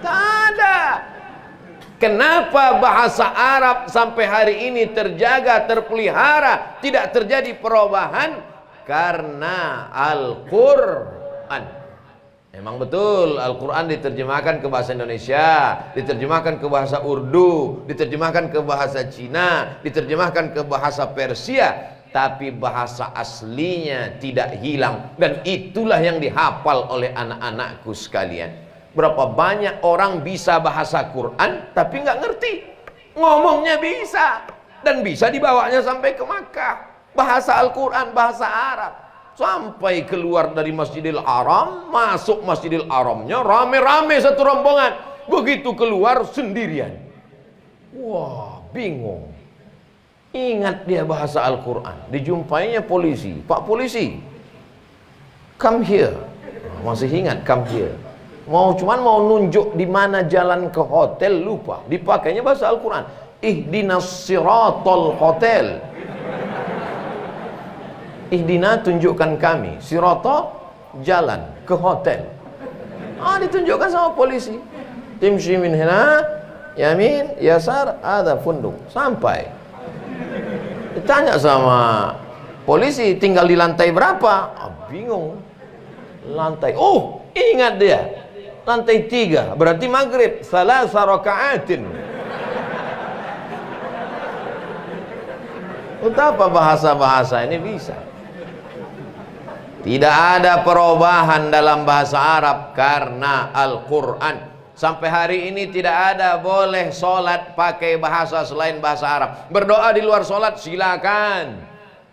Tak ada. Kenapa bahasa Arab sampai hari ini terjaga, terpelihara, tidak terjadi perubahan? Karena Al-Quran. Memang betul Al-Quran diterjemahkan ke bahasa Indonesia, diterjemahkan ke bahasa Urdu, diterjemahkan ke bahasa Cina, diterjemahkan ke bahasa Persia. Tapi bahasa aslinya tidak hilang. Dan itulah yang dihafal oleh anak-anakku sekalian. Berapa banyak orang bisa bahasa Quran tapi nggak ngerti. Ngomongnya bisa. Dan bisa dibawanya sampai ke Makkah. Bahasa Al-Quran, bahasa Arab. Sampai keluar dari Masjidil Haram, masuk Masjidil Haramnya rame-rame satu rombongan. Begitu keluar sendirian. Wah, bingung. Ingat dia bahasa Al-Quran. Dijumpainya polisi. Pak polisi, come here. Masih ingat come here. Cuman mau nunjuk di mana jalan ke hotel, lupa. Dipakainya bahasa Al-Quran. Ihdinas siratal hotel. Ihdina, tunjukkan kami. Sirata, jalan ke hotel. Ditunjukkan sama polisi. Timshi min hina, yamin, yasar, ada funduk. Sampai. Ditanya sama polisi, tinggal di lantai berapa? Bingung. Lantai, ingat dia. Lantai 3, berarti maghrib. Salasa raka'atin. Betapa bahasa-bahasa ini bisa. Tidak ada perubahan dalam bahasa Arab karena Al-Quran. Sampai hari ini tidak ada boleh sholat pakai bahasa selain bahasa Arab. Berdoa di luar sholat silakan.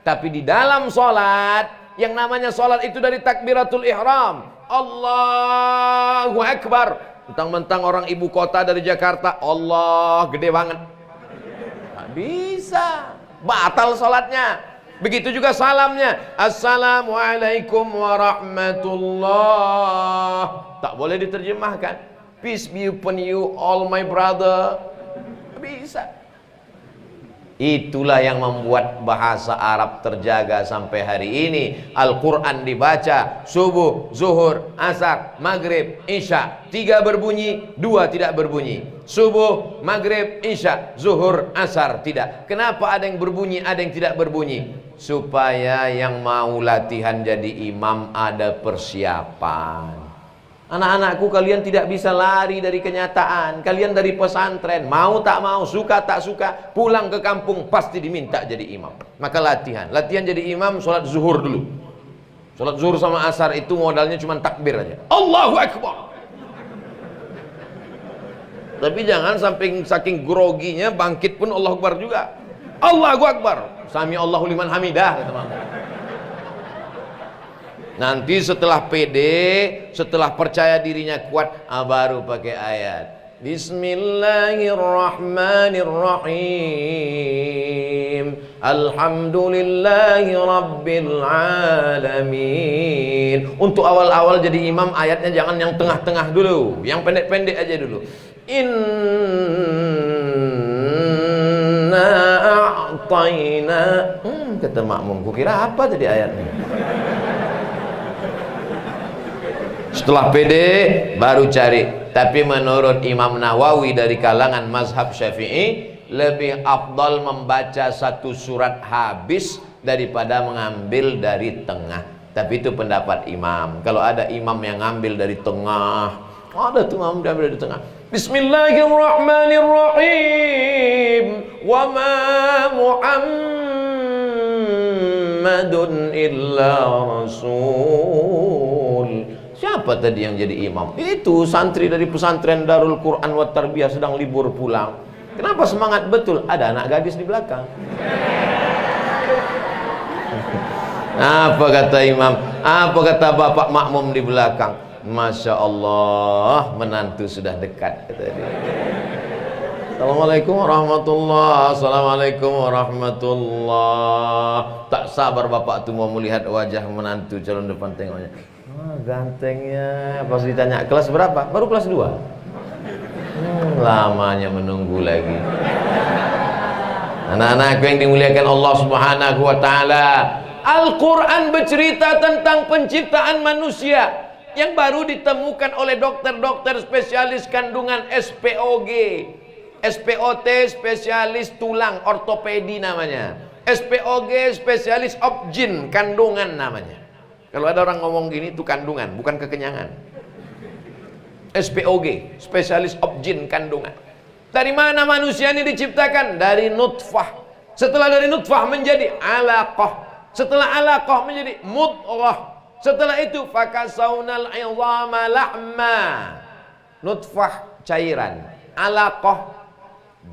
Tapi di dalam sholat, yang namanya sholat itu dari takbiratul ihram. Allahu Akbar. Mentang-mentang orang ibu kota dari Jakarta, Allah gede banget. Nggak bisa. Batal sholatnya. Begitu juga salamnya. Assalamualaikum warahmatullah. Tak boleh diterjemahkan. Peace be upon you all my brother. Bisa. Itulah yang membuat bahasa Arab terjaga sampai hari ini. Al-Quran dibaca subuh, zuhur, asar, maghrib, isya. 3 berbunyi, 2 tidak berbunyi. Subuh, maghrib, isya, zuhur, asar tidak. Kenapa ada yang berbunyi, ada yang tidak berbunyi? Supaya yang mau latihan jadi imam ada persiapan. Anak-anakku, kalian tidak bisa lari dari kenyataan. Kalian dari pesantren, mau tak mau, suka tak suka, pulang ke kampung pasti diminta jadi imam. Maka latihan jadi imam. Sholat zuhur dulu. Sholat zuhur sama asar itu modalnya cuma takbir aja, Allahu Akbar. Tapi jangan saking groginya bangkit pun Allahu Akbar juga. Allahu Akbar, sami Allahu liman hamidah, kata Mama. Nanti setelah pede, setelah percaya dirinya kuat, baru pakai ayat. Bismillahirrahmanirrahim. Alhamdulillahi rabbil alamin. Untuk awal-awal jadi imam, ayatnya jangan yang tengah-tengah dulu, yang pendek-pendek aja dulu. Inna a'tayna. Kata makmum, kukira apa tadi ayatnya? Setelah pede baru cari. Tapi menurut Imam Nawawi dari kalangan mazhab Syafi'i, lebih afdal membaca satu surat habis daripada mengambil dari tengah. Tapi itu pendapat imam. Kalau ada imam yang ngambil dari tengah, ada tuh imam diambil dari tengah. Bismillahirrahmanirrahim. Wa ma Muhammadun illa rasul. Siapa tadi yang jadi imam? Itu santri dari pesantren Darul Quran wa Tarbiyah sedang libur pulang. Kenapa semangat betul? Ada anak gadis di belakang. Apa kata imam? Apa kata bapak makmum di belakang? Masya Allah, menantu sudah dekat, kata dia. Assalamualaikum warahmatullah. Assalamualaikum warahmatullah. Tak sabar bapak tu mau melihat wajah menantu calon depan, tengoknya. Gantengnya. Pas ditanya kelas berapa? Baru kelas 2. Lamanya menunggu lagi. Anak-anakku yang dimuliakan Allah Subhanahu wa taala, Al-Qur'an bercerita tentang penciptaan manusia yang baru ditemukan oleh dokter-dokter spesialis kandungan SPOG. SPOT spesialis tulang ortopedi namanya. SPOG spesialis obgyn kandungan namanya. Kalau ada orang ngomong gini itu kandungan, bukan kekenyangan. SPOG, spesialis obgyn kandungan. Dari mana manusia ini diciptakan? Dari nutfah. Setelah dari nutfah menjadi alaqah. Setelah alaqah menjadi mudghah. Setelah itu fakasaunal 'idhama lahma. Nutfah cairan, alaqah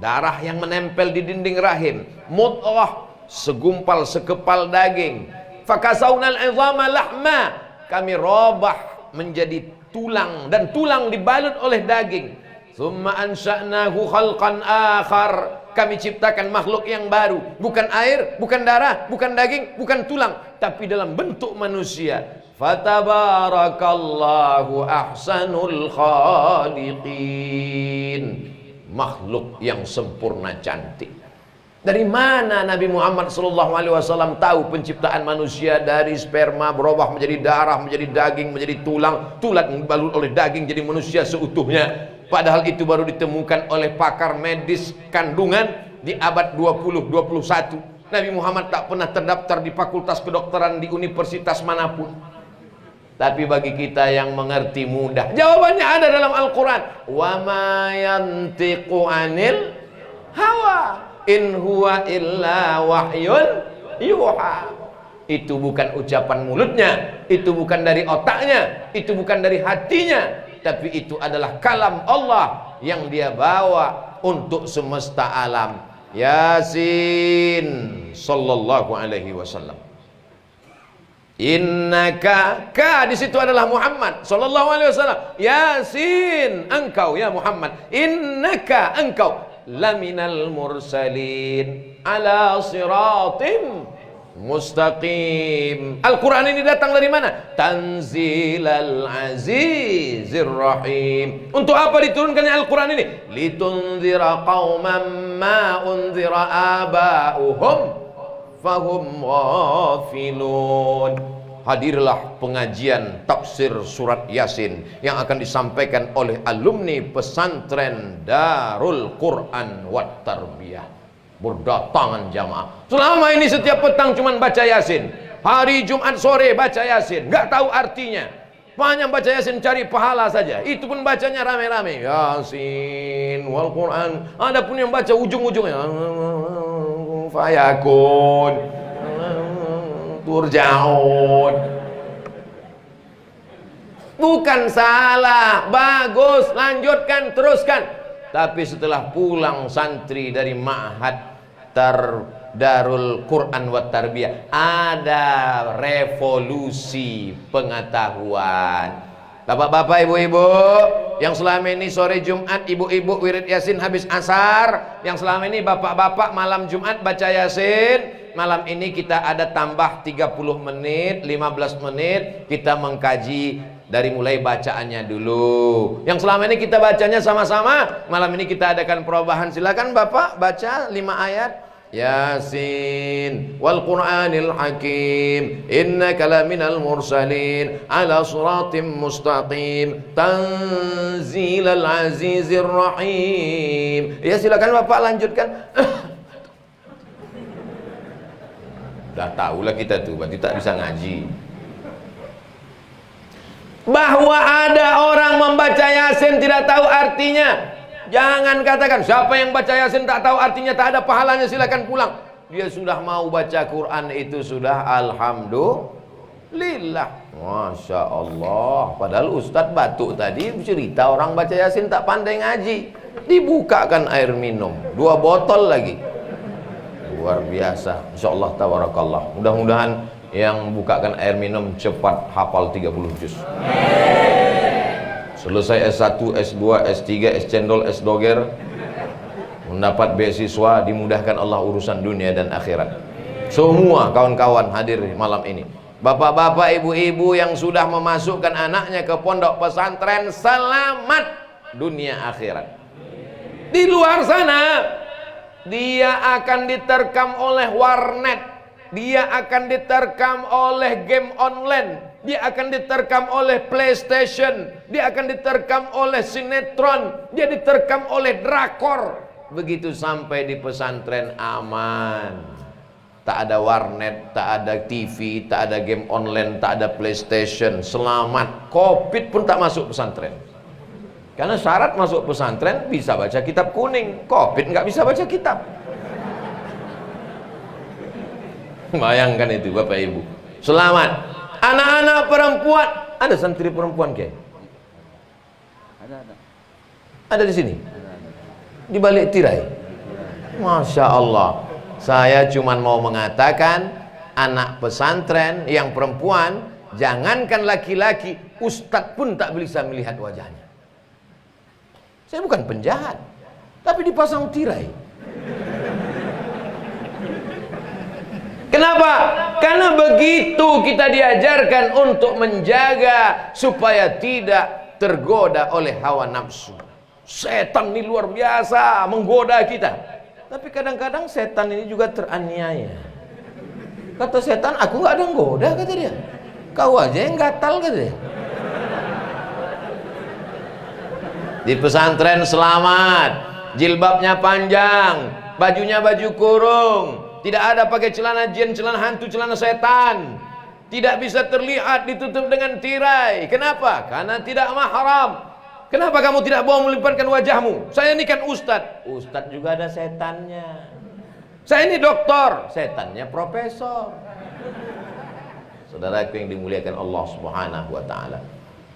darah yang menempel di dinding rahim, mudghah segumpal sekepal daging. Fakasaunal 'idhama lahma, kami robah menjadi tulang dan tulang dibalut oleh daging. Tsumma ansha'nahu khalqan akhar, kami ciptakan makhluk yang baru, bukan air, bukan darah, bukan daging, bukan tulang, tapi dalam bentuk manusia. Fatabarakallahu ahsanul khaliqin, makhluk yang sempurna cantik. Dari mana Nabi Muhammad SAW tahu penciptaan manusia dari sperma berubah menjadi darah, menjadi daging, menjadi tulang, tulang dibalut oleh daging jadi manusia seutuhnya? Padahal itu baru ditemukan oleh pakar medis kandungan di abad 20-21. Nabi Muhammad tak pernah terdaftar di fakultas kedokteran di universitas manapun. Tapi bagi kita yang mengerti mudah, jawabannya ada dalam Al-Quran. Wa ma yantiqu anil hawa in huwa illa wahyun yuha. Itu bukan ucapan mulutnya, itu bukan dari otaknya, itu bukan dari hatinya, tapi itu adalah kalam Allah yang dia bawa untuk semesta alam. Yasin sallallahu alaihi wasallam. Innaka, ka di situ adalah Muhammad sallallahu alaihi wasallam. Yasin, engkau ya Muhammad, innaka engkau laminal mursalin ala siratim mustaqim. Al-Quran ini datang dari mana? Tanzilal azizir rahim. Untuk apa diturunkannya Al-Quran ini? Litunzira qauman ma unzira aba'uhum fahum ghafilun. Hadirlah pengajian tafsir surat Yasin yang akan disampaikan oleh alumni pesantren Darul Quran wat Tarbiyah. Berdatangan jamaah. Selama ini setiap petang cuman baca Yasin. Hari Jumat sore baca Yasin, nggak tahu artinya. Banyak baca Yasin cari pahala saja. Itu pun bacanya rame-rame. Yasin wal Quran. Ada pun yang baca ujung-ujungnya fayakun turjaun. Bukan salah, bagus, lanjutkan, teruskan. Tapi setelah pulang santri dari ma'had Darul Quran wa Tarbiyah, ada revolusi pengetahuan. Bapak-bapak, ibu-ibu yang selama ini sore Jumat ibu-ibu wirid Yasin habis asar, yang selama ini bapak-bapak malam Jumat baca Yasin, malam ini kita ada tambah 30 menit, 15 menit kita mengkaji dari mulai bacaannya dulu. Yang selama ini kita bacanya sama-sama, malam ini kita adakan perubahan. Silakan Bapak baca 5 ayat. Yasin wal Qur'anil Hakim innaka laminal mursalin ala siratim mustaqim tanzilal azizir rahim. Ya, silakan Bapak lanjutkan. Dah tahulah kita tuh, berarti tak bisa ngaji. Bahwa ada orang membaca Yasin tidak tahu artinya. Jangan katakan siapa yang baca Yasin tak tahu artinya, tak ada pahalanya, silakan pulang. Dia sudah mau baca Quran itu sudah alhamdulillah. Masya Allah. Padahal Ustadz batuk tadi cerita orang baca Yasin tak pandai ngaji. Dibukakan air minum 2 botol lagi. Luar biasa. Insya Allah tabarakallah. Mudah-mudahan yang bukakan air minum cepat hafal 30 juz. Selesai S1, S2, S3, S cendol, S doger, mendapat beasiswa, dimudahkan Allah urusan dunia dan akhirat. Semua kawan-kawan hadir malam ini. Bapak-bapak, ibu-ibu yang sudah memasukkan anaknya ke pondok pesantren, selamat dunia akhirat. Di luar sana dia akan diterkam oleh warnet, dia akan diterkam oleh game online, dia akan diterkam oleh PlayStation, dia akan diterkam oleh sinetron, dia diterkam oleh drakor. Begitu sampai di pesantren aman. Tak ada warnet, tak ada TV, tak ada game online, tak ada PlayStation. Selamat. Covid pun tak masuk pesantren. Karena syarat masuk pesantren bisa baca kitab kuning. Covid nggak bisa baca kitab. Bayangkan itu Bapak Ibu. Selamat. Anak-anak perempuan, ada santri perempuan ke? Ada di sini. Di balik tirai. Masya Allah. Saya cuma mau mengatakan anak pesantren yang perempuan, jangankan laki-laki, ustadz pun tak bisa melihat wajahnya. Saya bukan penjahat, tapi dipasang tirai. Kenapa? Karena begitu kita diajarkan untuk menjaga supaya tidak tergoda oleh hawa nafsu. Setan ini luar biasa menggoda kita. Tapi kadang-kadang setan ini juga teraniaya. Kata setan, aku gak ada yang goda, kata dia. Kau aja yang gatal, kata dia. Di pesantren selamat, jilbabnya panjang, bajunya baju kurung. Tidak ada pakai celana jin, celana hantu, celana setan. Tidak bisa terlihat, ditutup dengan tirai. Kenapa? Karena tidak mahram. Kenapa kamu tidak mau melibatkan wajahmu? Saya ini kan ustadz. Ustadz juga ada setannya. Saya ini doktor. Setannya profesor. Saudaraku yang dimuliakan Allah Subhanahu wa ta'ala.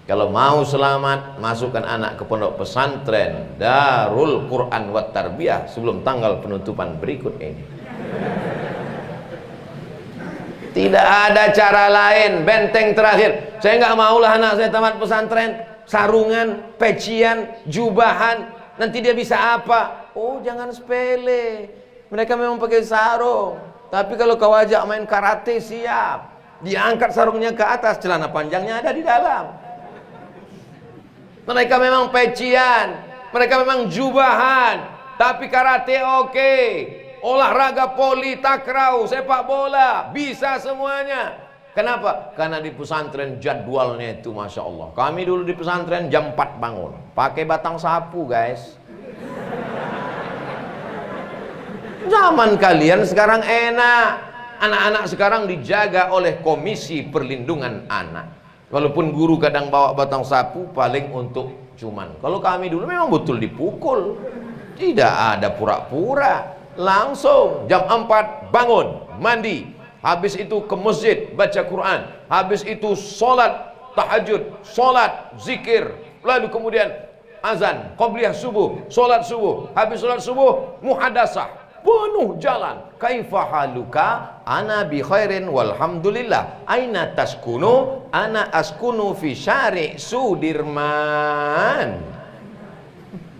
Kalau mau selamat, masukkan anak ke pondok pesantren Darul Quran wa Tarbiyah sebelum tanggal penutupan berikut ini. Tidak ada cara lain. Benteng terakhir, saya nggak maulah anak saya tamat pesantren sarungan, pecian, jubahan, nanti dia bisa apa? Oh, jangan sepele. Mereka memang pakai sarung, tapi kalau kau ajak main karate, siap. Diangkat sarungnya ke atas, celana panjangnya ada di dalam. Mereka memang pecian, mereka memang jubahan, tapi karate oke. Olahraga poli, takraw, sepak bola, bisa semuanya. Kenapa? Karena di pesantren jadwalnya itu Masya Allah. Kami dulu di pesantren jam 4 bangun, pakai batang sapu guys. Zaman kalian sekarang enak. Anak-anak sekarang dijaga oleh Komisi Perlindungan Anak. Walaupun guru kadang bawa batang sapu, paling untuk cuman. Kalau kami dulu memang betul dipukul. Tidak ada pura-pura. Langsung jam 4 bangun, mandi. Habis itu ke masjid, baca Quran. Habis itu sholat tahajud, sholat zikir. Lalu kemudian azan, qabliyah subuh, sholat subuh. Habis sholat subuh, muhadasah, penuh jalan. Kaifa haluka? Ana bi khairin walhamdulillah. Aina taskunu? Ana askunu fi syari' Sudirman.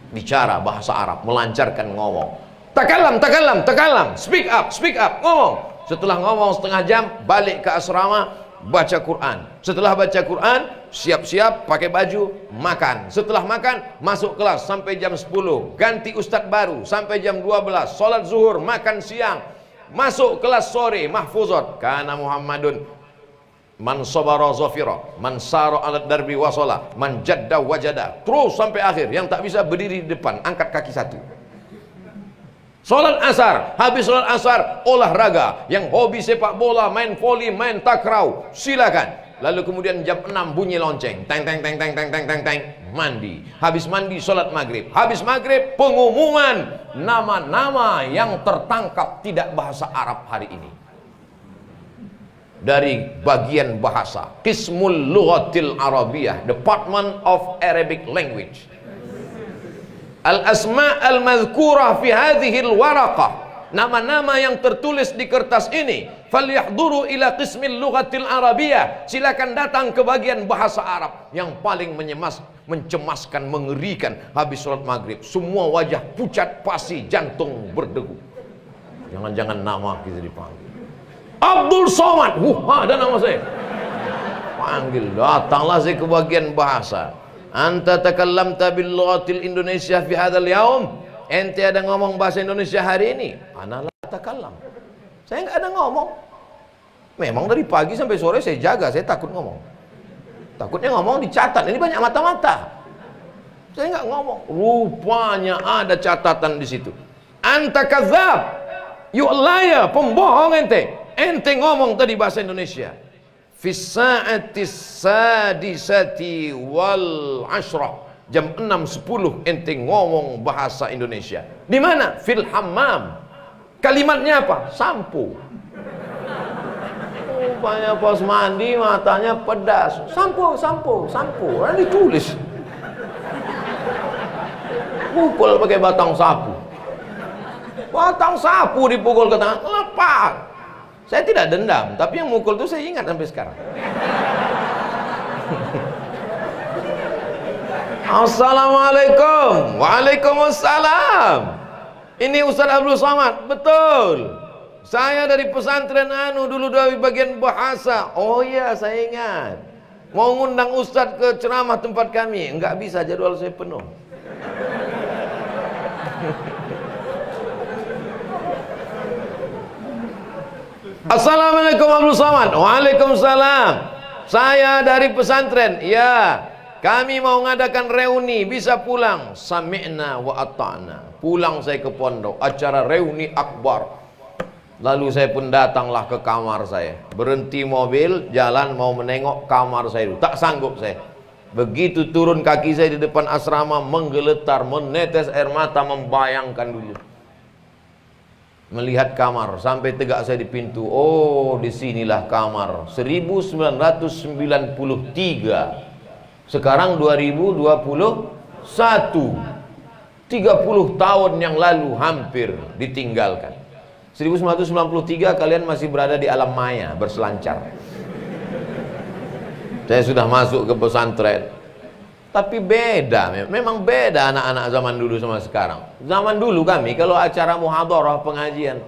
Bicara bahasa Arab, melancarkan ngomong. Takalam, speak up, ngomong. Setelah ngomong setengah jam, balik ke asrama, baca Quran. Setelah baca Quran, siap-siap pakai baju, makan. Setelah makan, masuk kelas sampai jam 10. Ganti ustadz baru sampai jam 12. Salat zuhur, makan siang. Masuk kelas sore, mahfuzat. Kana Muhammadun man sabara zafira, man sara alat darbi wasala, man jadda wajada. Terus sampai akhir. Yang tak bisa berdiri di depan, angkat kaki satu. Sholat asar, habis sholat asar olahraga. Yang hobi sepak bola, main voli, main takraw, silakan. Lalu kemudian jam 6 bunyi lonceng, teng teng teng teng teng teng teng teng, mandi. Habis mandi sholat maghrib. Habis maghrib pengumuman nama-nama yang tertangkap tidak bahasa Arab hari ini. Dari bagian bahasa Qismul Lughatil Arabiyah, Department of Arabic Language. Al-asma' al-madhkurah fi hadhihi al-waraqah, nama-nama yang tertulis di kertas ini. Falyahduru ila qismil lughatil arabiyah, silakan datang ke bagian bahasa Arab. Yang paling mencemaskan, mengerikan. Habis sholat maghrib, semua wajah pucat pasi, jantung berdegup. Jangan-jangan nama kita dipanggil Abdul Somad. Ada nama saya. Panggil, datanglah saya ke bagian bahasa. Anta takallamta bil lughatil Indonesia fi hadzal yaum. Ente ada ngomong bahasa Indonesia hari ini? Ana la takallam. Saya enggak ada ngomong. Memang dari pagi sampai sore saya jaga, saya takut ngomong. Takutnya ngomong dicatat. Ini banyak mata-mata. Saya enggak ngomong. Rupanya ada catatan di situ. Anta kadzab. You liar, pembohong ente. Ente ngomong tadi bahasa Indonesia. Fisa'atis sadisati wal ashrah, jam 6.10 ente ngomong bahasa Indonesia. Di mana? Fil hammam. Kalimatnya apa? Sampo. Rupanya pas mandi matanya pedas. Sampo. Ada ditulis. Pukul pakai batang sapu. Batang sapu dipukul ke tangan, lepas. Saya tidak dendam, tapi yang mukul itu saya ingat sampai sekarang. Assalamualaikum. Waalaikumsalam. Ini Ustaz Abdul Somad. Betul. Saya dari pesantren dulu dari bagian bahasa. Oh iya, saya ingat. Mau ngundang Ustaz ke ceramah tempat kami. Enggak bisa, jadwal saya penuh. Assalamualaikum Abdul Somad. Waalaikumsalam. Saya dari pesantren. Ya, kami mau ngadakan reuni, bisa pulang. Sami'na wa ata'na. Pulang saya ke pondok, acara reuni akbar. Lalu saya pun datanglah ke kamar saya. Berhenti mobil, jalan mau menengok kamar saya dulu. Tak sanggup saya. Begitu turun kaki saya di depan asrama, menggeletar, menetes air mata, membayangkan dulu. Melihat kamar sampai tegak saya di pintu. Oh, disinilah kamar 1993. Sekarang 2021. 30 tahun yang lalu hampir ditinggalkan. 1993 kalian masih berada di alam maya, berselancar. Saya sudah masuk ke pesantren. Tapi beda, memang beda anak-anak zaman dulu sama sekarang. Zaman dulu kami kalau acara muhadharah pengajian,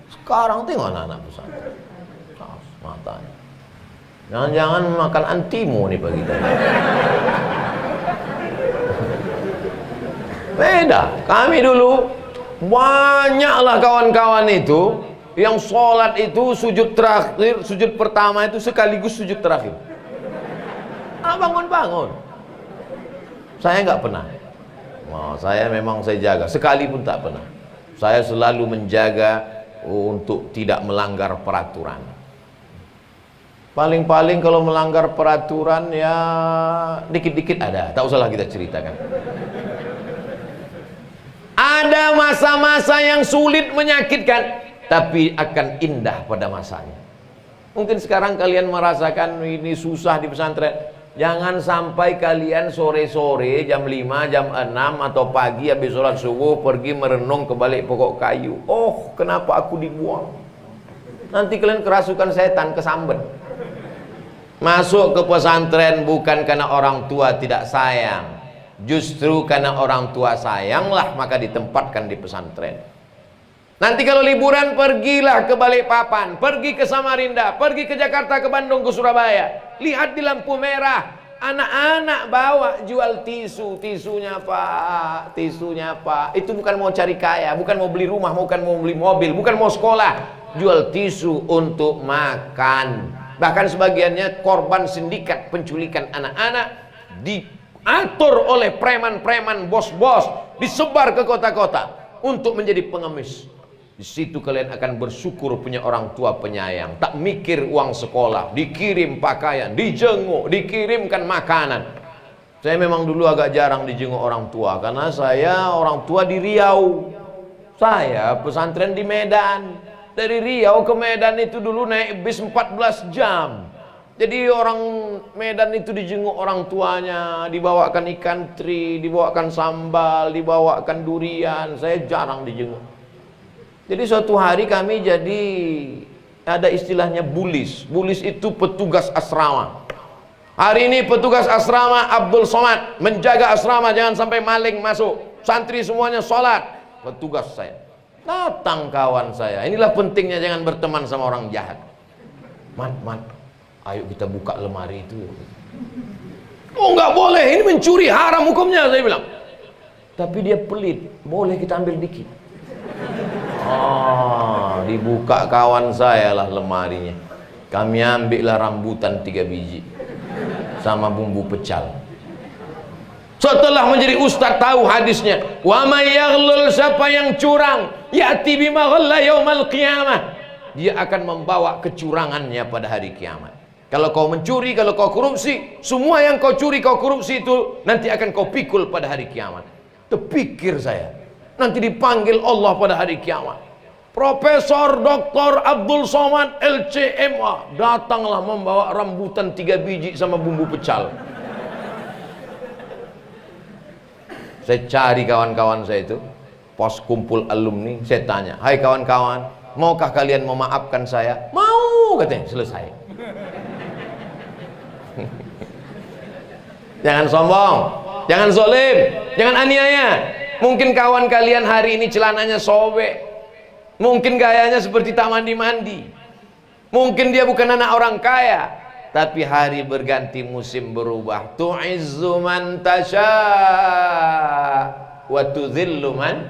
sekarang tengok anak-anak pesantren, matanya. Jangan-jangan makan antimo nih pagi tadi. Beda. Kami dulu banyaklah kawan-kawan itu yang sholat itu sujud terakhir, sujud pertama itu sekaligus sujud terakhir. Bangun-bangun. Saya nggak pernah. Saya memang saya jaga. Sekali pun tak pernah. Saya selalu menjaga untuk tidak melanggar peraturan. Paling-paling kalau melanggar peraturan ya dikit-dikit ada, tak usahlah kita ceritakan. Ada masa-masa yang sulit, menyakitkan, tapi akan indah pada masanya. Mungkin sekarang kalian merasakan ini susah di pesantren. Jangan sampai kalian sore-sore jam 5, jam 6 atau pagi habis sholat subuh pergi merenung ke balik pokok kayu. Oh, kenapa aku dibuang? Nanti kalian kerasukan setan, kesambet. Masuk ke pesantren bukan karena orang tua tidak sayang, justru karena orang tua sayanglah maka ditempatkan di pesantren. Nanti kalau liburan pergilah ke Balikpapan, pergi ke Samarinda, pergi ke Jakarta, ke Bandung, ke Surabaya. Lihat di lampu merah, anak-anak bawa jual tisu. Tisunya Pak, tisunya Pak. Itu bukan mau cari kaya, bukan mau beli rumah, bukan mau beli mobil, bukan mau sekolah. Jual tisu untuk makan. Bahkan sebagiannya korban sindikat penculikan anak-anak, diatur oleh preman-preman, bos-bos, disebar ke kota-kota untuk menjadi pengemis. Di situ kalian akan bersyukur punya orang tua penyayang, tak mikir uang sekolah, dikirim pakaian, dijenguk, dikirimkan makanan. Saya memang dulu agak jarang dijenguk orang tua karena saya orang tua di Riau. Saya pesantren di Medan. Dari Riau ke Medan itu dulu naik bis 14 jam. Jadi orang Medan itu dijenguk orang tuanya, dibawakan ikan teri, dibawakan sambal, dibawakan durian. Saya jarang dijenguk. Jadi suatu hari kami jadi ada istilahnya bulis. Bulis itu petugas asrama. Hari ini petugas asrama Abdul Somad menjaga asrama jangan sampai maling masuk. Santri semuanya sholat. Petugas saya. Datang kawan saya. Inilah pentingnya jangan berteman sama orang jahat. Man, ayo kita buka lemari itu. Oh nggak boleh, ini mencuri, haram hukumnya, saya bilang. Tapi dia pelit, boleh kita ambil dikit. Dibuka kawan saya lah lemarinya. Kami ambillah rambutan 3 biji sama bumbu pecal. Setelah menjadi ustaz tahu hadisnya, wa may yaghlul, siapa yang curang, ya'ti bima ghalla yaumal qiyamah, dia akan membawa kecurangannya pada hari kiamat. Kalau kau mencuri, kalau kau korupsi, semua yang kau curi, kau korupsi itu nanti akan kau pikul pada hari kiamat. Terpikir saya, nanti dipanggil Allah pada hari kiamat. Profesor Dr. Abdul Somad LCMA datanglah membawa rambutan 3 biji sama bumbu pecal. Saya cari kawan-kawan saya itu, pos kumpul alumni, saya tanya, hai kawan-kawan, maukah kalian memaafkan saya? Mau, katanya, selesai. Jangan sombong, jangan zolim, jangan aniaya. Mungkin kawan kalian hari ini celananya sobek, mungkin gayanya seperti tak mandi-mandi, mungkin dia bukan anak orang kaya. Tapi hari berganti musim berubah. Tu'izzu man tasha wa tudhillu man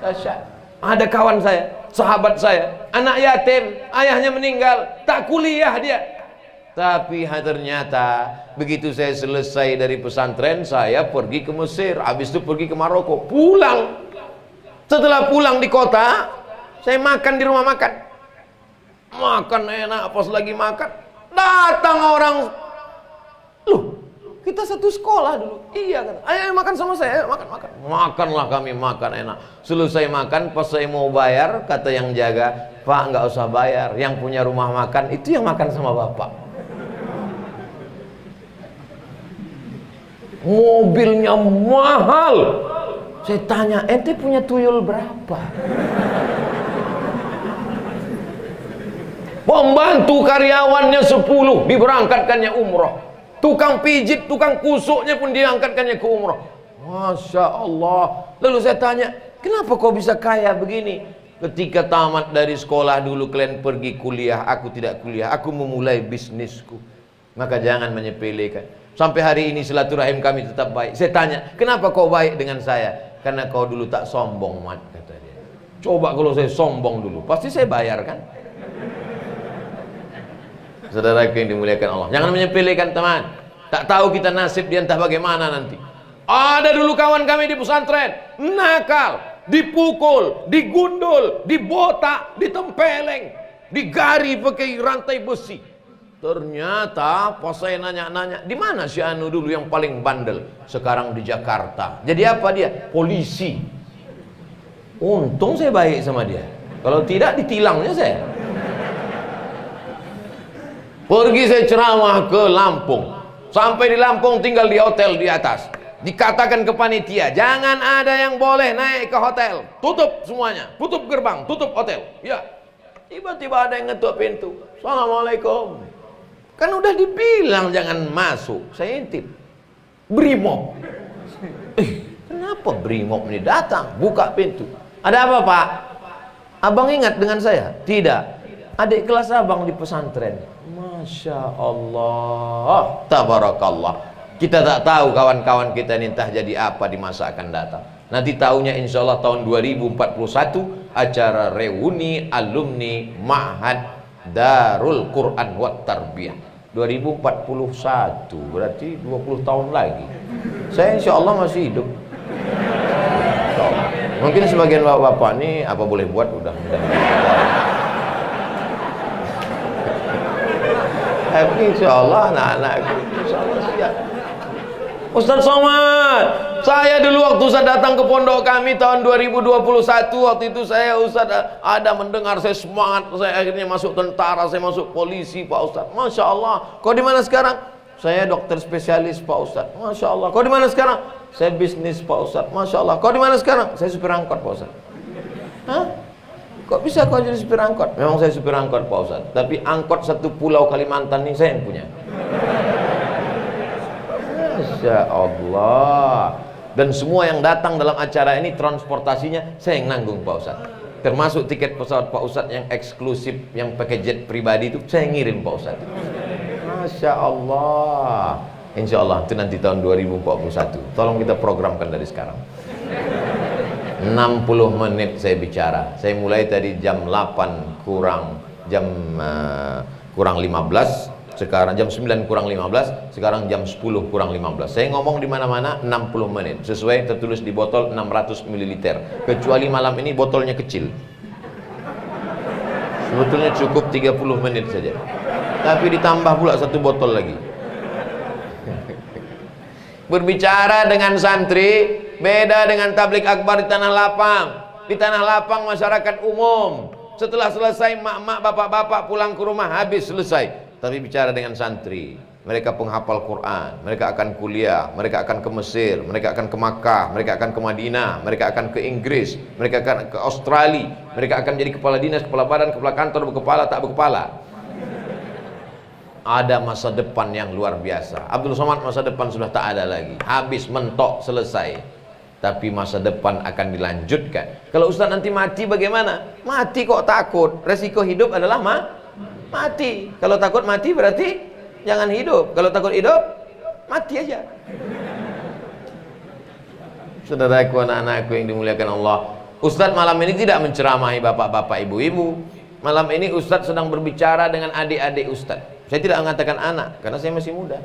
tasha. Ada kawan saya, sahabat saya, anak yatim, ayahnya meninggal, tak kuliah dia. Tapi ternyata begitu saya selesai dari pesantren, saya pergi ke Mesir, habis itu pergi ke Maroko, pulang. Setelah pulang di kota, saya makan di rumah makan. Makan enak, pas lagi makan datang orang, loh kita satu sekolah dulu, iya kan, ayo makan sama saya, ayo makan. Makanlah kami, makan enak. Selesai makan, pas saya mau bayar, kata yang jaga, Pak nggak usah bayar, yang punya rumah makan itu yang makan sama bapak. Mobilnya mahal. Saya tanya, ente punya tuyul berapa? Pembantu karyawannya 10 diberangkatkannya umroh. Tukang pijit, tukang kusuknya pun diangkatkannya ke umroh. Masya Allah. Lalu saya tanya, kenapa kau bisa kaya begini? Ketika tamat dari sekolah dulu kalian pergi kuliah, aku tidak kuliah, aku memulai bisnisku. Maka jangan menyepelekan. Sampai hari ini silaturahim kami tetap baik. Saya tanya, kenapa kau baik dengan saya? Karena kau dulu tak sombong, Mat, kata dia. Coba kalau saya sombong dulu, pasti saya bayar kan? Saudara yang dimuliakan Allah, jangan menyepelekan teman. Tak tahu kita nasib dia entah bagaimana nanti. Ada dulu kawan kami di pesantren, nakal, dipukul, digundul, dibotak, ditempeleng, digari pakai rantai besi. Ternyata pas saya nanya-nanya, di mana si Anu dulu yang paling bandel? Sekarang di Jakarta. Jadi apa dia? Polisi. Untung saya baik sama dia. Kalau tidak ditilangnya saya. Pergi saya ceramah ke Lampung. Sampai di Lampung tinggal di hotel di atas. Dikatakan ke panitia, jangan ada yang boleh naik ke hotel. Tutup semuanya. Tutup gerbang, tutup hotel. Ya. Tiba-tiba ada yang ngetuk pintu. Assalamualaikum. Kan udah dibilang jangan masuk. Saya intip. Brimob. Kenapa Brimob ini datang? Buka pintu. Ada apa, Pak? Abang ingat dengan saya? Tidak. Adik kelas abang di pesantren. Masya Allah. Tabarakallah. Kita tak tahu kawan-kawan kita ini entah jadi apa di masa akan datang. Nanti tahunya insya Allah tahun 2041 acara reuni alumni Ma'had Darul Quran wa Tarbiyah. 2041 berarti 20 tahun lagi. Saya insya Allah masih hidup. Mungkin sebagian bapak-bapak ini apa boleh buat udah. Tapi insya Allah anak-anakku insya Allah siap. Ustaz Somad, saya dulu waktu Ustaz datang ke pondok kami tahun 2021, waktu itu saya Ustaz ada mendengar, saya semangat, saya akhirnya masuk tentara, saya masuk polisi Pak Ustaz. Masya Allah. Kau di mana sekarang? Saya dokter spesialis Pak Ustaz. Masya Allah. Kau di mana sekarang? Saya bisnis Pak Ustaz. Masya Allah. Kau di mana sekarang? Saya supir angkot Pak Ustaz. Hah? Kok bisa kau jadi supir angkot? Memang saya supir angkot Pak Ustaz. Tapi angkot satu pulau Kalimantan ini saya yang punya. Masya Allah. Dan semua yang datang dalam acara ini transportasinya saya yang nanggung Pak Ustaz. Termasuk tiket pesawat Pak Ustaz yang eksklusif, yang pakai jet pribadi itu saya ngirim Pak Ustaz. Masya Allah. Insya Allah itu nanti tahun 2041. Tolong kita programkan dari sekarang. 60 menit saya bicara. Saya mulai tadi jam 8 kurang kurang 15. Sekarang jam 9 kurang 15, sekarang jam 10 kurang 15. Saya ngomong di mana-mana 60 menit. Sesuai tertulis di botol 600 ml. Kecuali malam ini botolnya kecil. Sebetulnya cukup 30 menit saja. Tapi ditambah pula satu botol lagi. Berbicara dengan santri beda dengan tablik akbar di Tanah Lapang. Di Tanah Lapang masyarakat umum. Setelah selesai mak-mak, bapak-bapak pulang ke rumah habis selesai. Tapi bicara dengan santri, mereka penghafal Quran, mereka akan kuliah, mereka akan ke Mesir, mereka akan ke Makkah, mereka akan ke Madinah, mereka akan ke Inggris, mereka akan ke Australia, mereka akan jadi kepala dinas, kepala badan, kepala kantor, berkepala, tak berkepala. Ada masa depan yang luar biasa. Abdul Somad masa depan sudah tak ada lagi, habis, mentok, selesai. Tapi masa depan akan dilanjutkan. Kalau Ustaz nanti mati bagaimana? Mati kok takut? Resiko hidup adalah mati. Kalau takut mati berarti jangan hidup. Kalau takut hidup, mati aja. Saudaraku, anak-anakku yang dimuliakan Allah, Ustadz malam ini tidak menceramahi bapak-bapak, ibu-ibu. Malam ini Ustadz sedang berbicara dengan adik-adik Ustadz. Saya tidak mengatakan anak, karena saya masih muda.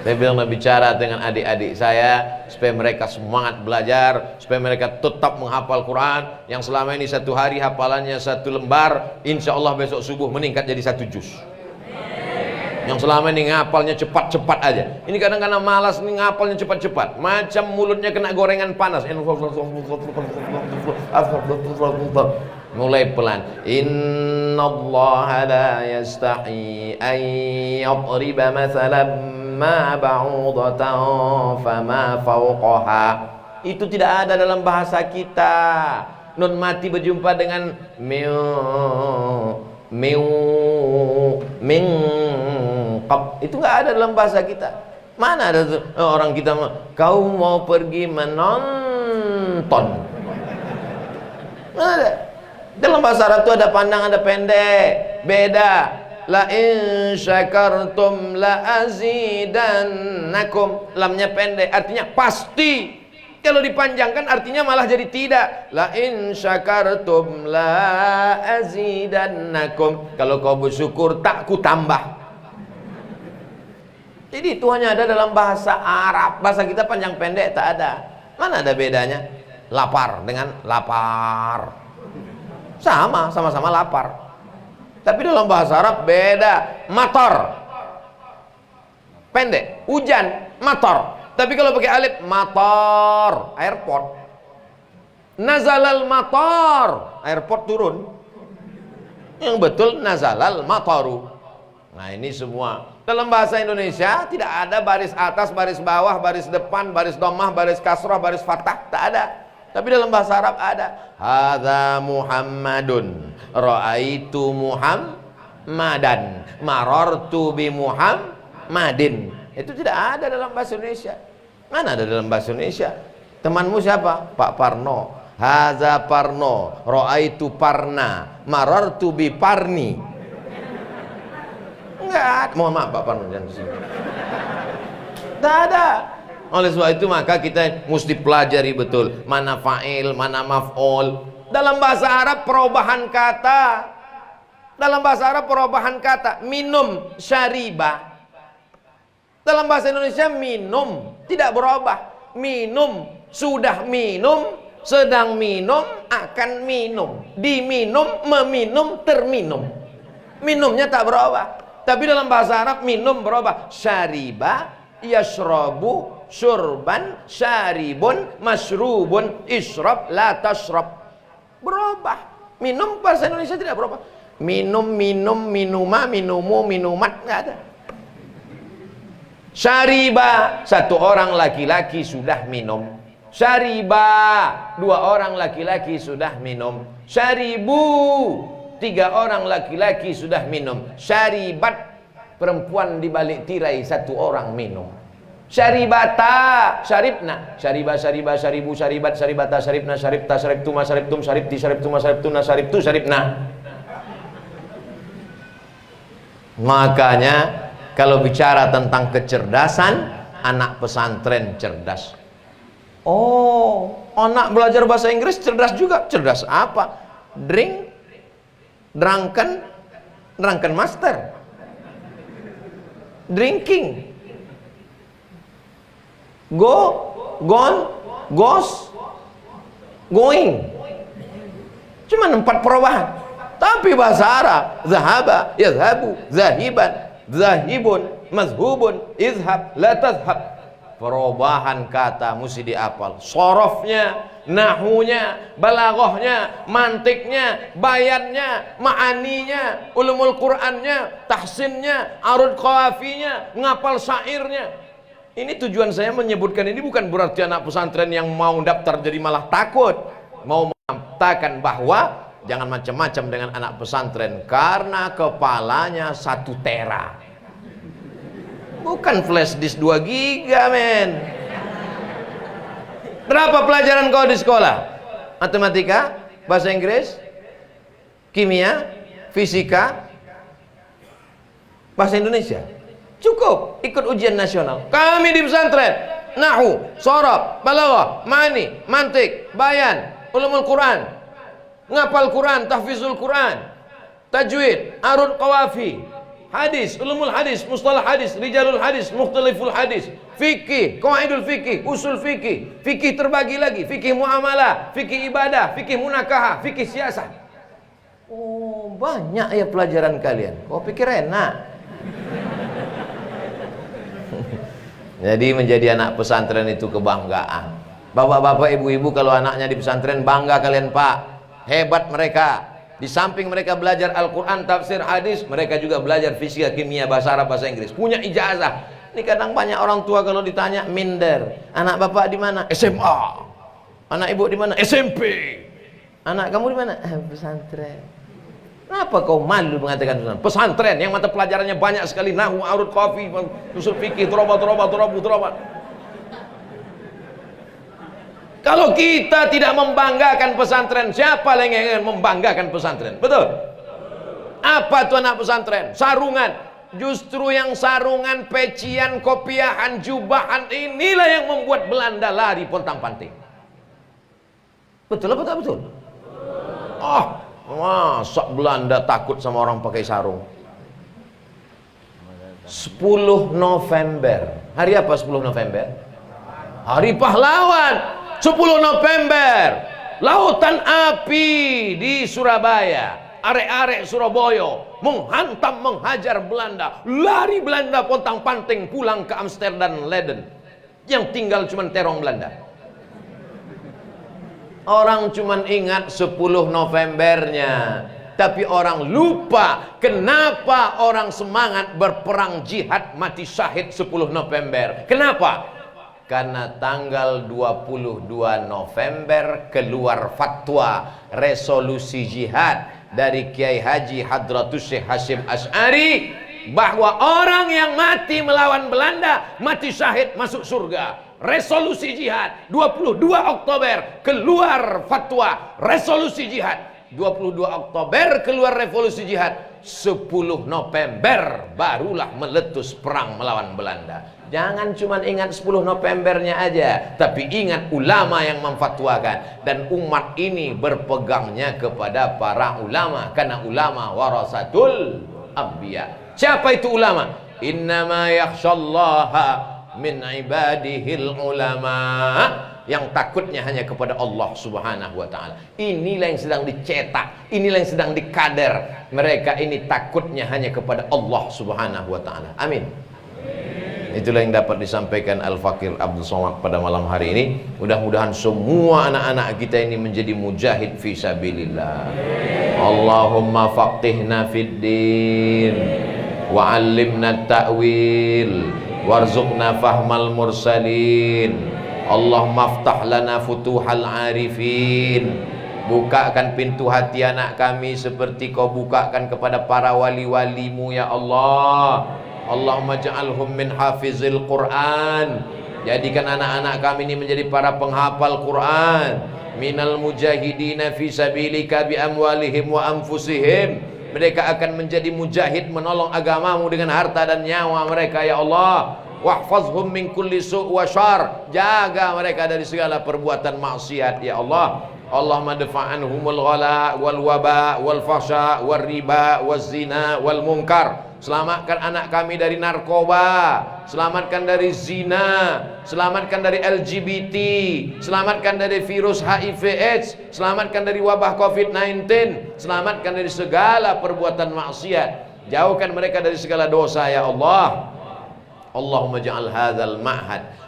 Saya bilang bicara dengan adik-adik saya supaya mereka semangat belajar, supaya mereka tetap menghafal Quran. Yang selama ini satu hari hafalannya satu lembar, insya Allah besok subuh meningkat jadi satu juz. Yang selama ini ngapalnya cepat-cepat aja, ini kadang-kadang malas nih ngapalnya cepat-cepat, macam mulutnya kena gorengan panas. Mulai pelan. Innallaha la yastahi an yadriba mathalan ma ba'udatan fama fawqaha. Itu tidak ada dalam bahasa kita. Nun mati berjumpa dengan itu nggak ada dalam bahasa kita. Mana ada orang kita kau mau pergi menonton? Mana ada? Dalam bahasa Arab itu ada panjang, ada pendek, beda. La in syakartum la azidannakum. Lamnya pendek artinya pasti. Kalau dipanjangkan artinya malah jadi tidak. La in syakartum la azidannakum. Kalau kau bersyukur tak ku tambah. Jadi itu hanya ada dalam bahasa Arab. Bahasa kita panjang pendek tak ada. Mana ada bedanya? Lapar dengan lapar. Sama-sama lapar. Tapi dalam bahasa Arab beda. Matar, pendek. Hujan, matar. Tapi kalau pakai alif, matar, airport. Nazalal matar, airport turun. Yang betul nazalal mataru. Nah ini semua dalam bahasa Indonesia tidak ada baris atas, baris bawah, baris depan, baris dhammah, baris kasrah, baris fathah, tak ada. Tapi dalam bahasa Arab ada. Hadza Muhammadun, ra'aitu Muhammadan, marartu bi Muhammadin. Itu tidak ada dalam bahasa Indonesia. Mana ada dalam bahasa Indonesia? Temanmu siapa? Pak Parno. Hadza Parno, ra'aitu Parna, marartu bi Parni. Enggak, mohon maaf Pak Parno, jangan sini. Tidak ada. Oleh sebab itu maka kita mesti pelajari betul mana fa'il, mana maf'ul. Dalam bahasa Arab perubahan kata. Dalam bahasa Arab perubahan kata. Minum, syariba. Dalam bahasa Indonesia minum tidak berubah. Minum, sudah minum, sedang minum, akan minum, diminum, meminum, terminum. Minumnya tak berubah. Tapi dalam bahasa Arab minum berubah. Syariba, yashrabu, syurban, syaribun, masrubun, isyrab, la tashrab. Berubah. Minum bahasa Indonesia tidak berubah. Minum, minum, minuma, minumu, minumat, nggak ada. Syariba, satu orang laki-laki sudah minum. Syariba, dua orang laki-laki sudah minum. Syaribu, tiga orang laki-laki sudah minum. Syaribat, perempuan di balik tirai satu orang minum. Syaribata, syaribna, syariba, syariba, syaribu, syaribat, syaribata, syaribna, syaribta, syaribtuma, syaribtum, syaribti, syaribtuma, syaribtuna, syaribtu, syaribna. Makanya kalau bicara tentang kecerdasan, anak pesantren cerdas. Oh, anak belajar bahasa Inggris cerdas juga. Cerdas apa? Drunken master. Drinking. Gone, goes, going. Cuma 4 perubahan. Tapi bahasa Arab, zahaba, yazhabu, zahiban, zahibun, mazhubun, izhab, la tazhab. Perubahan kata mesti dihafal. Sorofnya, nahunya, balaghahnya, mantiknya, bayannya, ma'aninya, ulumul Qur'annya, tahsinnya, arud qawafinya, ngapal syairnya. Ini tujuan saya menyebutkan ini bukan berarti anak pesantren yang mau daftar jadi malah takut. Mau mengatakan bahwa jangan macam-macam dengan anak pesantren karena kepalanya 1 tera. Bukan flash disk 2 giga, men. Berapa pelajaran kau di sekolah? Matematika, bahasa Inggris, kimia, fisika, bahasa Indonesia. Cukup ikut ujian nasional. Kami di pesantren, nahu, sorob, balaghah, ma'ani, mantik, bayan, ulumul Quran, ngapal Quran, tahfizul Quran, tajwid, arud qawafi, hadis, ulumul hadis, mustalah hadis, rijalul hadis, mukhtaliful hadis, fikih, qawaidul fikih, usul fikih, fikih terbagi lagi, fikih muamalah, fikih ibadah, fikih munakahah, fikih siasat. Oh, banyak ya pelajaran kalian. Kau pikir enak? Jadi menjadi anak pesantren itu kebanggaan. Bapak-bapak, ibu-ibu, kalau anaknya di pesantren, bangga kalian, Pak. Hebat mereka. Di samping mereka belajar Al-Quran, tafsir, hadis, mereka juga belajar fisika, kimia, bahasa Arab, bahasa Inggris. Punya ijazah. Ini kadang banyak orang tua kalau ditanya minder. Anak bapak di mana? SMA. Anak ibu di mana? SMP. Anak kamu di mana? Pesantren. Kenapa kau malu mengatakan pesantren? Pesantren yang mata pelajarannya banyak sekali, nahwu, arud, qawafi, usul fikih, doroba. Kalau kita tidak membanggakan pesantren, siapa yang ingin membanggakan pesantren? Betul? Apa itu anak pesantren? Sarungan. Justru yang sarungan, pecian, kopiahan, jubahan, inilah yang membuat Belanda lari pontang-panting. Betul apa tak betul? Oh, masa Belanda takut sama orang pakai sarung? 10 November. Hari apa 10 November? Hari pahlawan. 10 November. Lautan api di Surabaya. Arek-arek Surabaya menghantam, menghajar Belanda. Lari Belanda pontang-panting pulang ke Amsterdam, Leiden. Yang tinggal cuma terong Belanda. Orang cuma ingat 10 Novembernya, tapi orang lupa kenapa orang semangat berperang jihad mati syahid 10 November. Kenapa? Karena tanggal 22 November keluar fatwa resolusi jihad dari Kiai Haji Hadratus Syekh Hasyim Asy'ari bahwa orang yang mati melawan Belanda mati syahid masuk surga. Resolusi jihad 22 Oktober keluar fatwa resolusi jihad. 22 Oktober keluar revolusi jihad, 10 November barulah meletus perang melawan Belanda. Jangan cuma ingat 10 Novembernya aja, tapi ingat ulama yang memfatwakan. Dan umat ini berpegangnya kepada para ulama, karena ulama warasatul anbiya. Siapa itu ulama? Innama yakhshallaha min ibadihil ulama. Yang takutnya hanya kepada Allah Subhanahu wa ta'ala. Inilah yang sedang dicetak, inilah yang sedang dikader. Mereka ini takutnya hanya kepada Allah Subhanahu wa ta'ala. Amin. Itulah yang dapat disampaikan Al-Fakir Abdul Somad pada malam hari ini. Mudah-mudahan semua anak-anak kita ini menjadi mujahid fi sabilillah. Allahumma faqihna fid din wa 'allimna ta'wil warzuqna fahmal mursalin. Allahumma aftah lana futuhal arifin. Bukakan pintu hati anak kami seperti kau bukakan kepada para wali-walimu ya Allah. Allahumma ja'alhum min hafizil Quran. Jadikan anak-anak kami ini menjadi para penghafal Quran. Minal mujahidina fi sabilika bi amwalihim wa anfusihim. Mereka akan menjadi mujahid menolong agamamu dengan harta dan nyawa mereka ya Allah. Wahfazhum min kulli su' wa syar. Jaga mereka dari segala perbuatan maksiat ya Allah. Allahumma dafa'anhumul ghala wal waba wal fahsya wal riba wal zina wal munkar. Selamatkan anak kami dari narkoba, selamatkan dari zina, selamatkan dari LGBT, selamatkan dari virus HIV AIDS, selamatkan dari wabah COVID-19, selamatkan dari segala perbuatan maksiat. Jauhkan mereka dari segala dosa ya Allah. Allahumma ja'al hadzal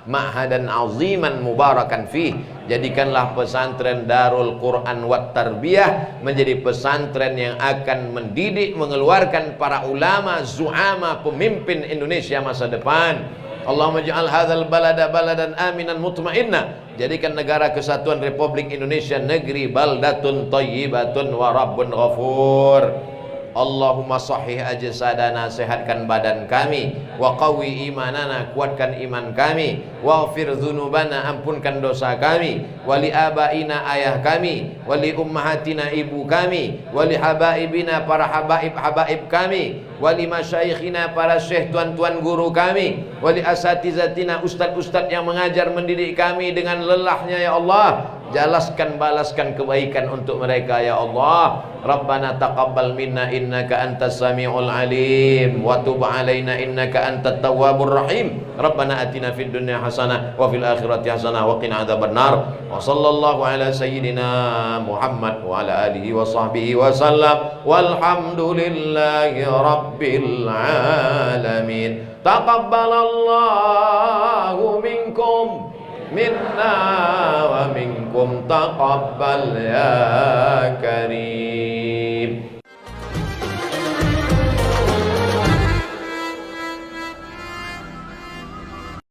ma'hadan 'aziman mubarakan fih. Jadikanlah pesantren Darul Quran wat Tarbiyah menjadi pesantren yang akan mendidik, mengeluarkan para ulama, zu'ama, pemimpin Indonesia masa depan. Allahumma ja'al hadzal balada baladan aminan mutmainna. Jadikan negara kesatuan Republik Indonesia negeri baldatun thayyibatun wa rabbun ghafur. Allahumma sahih ajsadana, sehatkan badan kami, wa qawi imanana, kuatkan iman kami, waghfir dzunubana, ampunkan dosa kami, wali abaina, ayah kami, wali ummahatina, ibu kami, wali habaibina, para habaib kami, wali masyaikhina, para syekh tuan-tuan guru kami, wali asatizatina, ustad-ustad yang mengajar mendidik kami dengan lelahnya ya Allah. Jalaskan, balaskan kebaikan untuk mereka ya Allah. Rabbana taqabbal minna innaka antas samiul alim wa tub alaina innaka antat tawwabur rahim. Rabbana atina fid dunya hasanah wa fil akhirati hasanah wa qina adzabannar. Wa sallallahu ala sayyidina Muhammad wa ala alihi wa sahbihi wa sallam. Walhamdulillahi rabbil alamin. Taqabbalallahu minkum minna wa minkum taqabbal ya karim.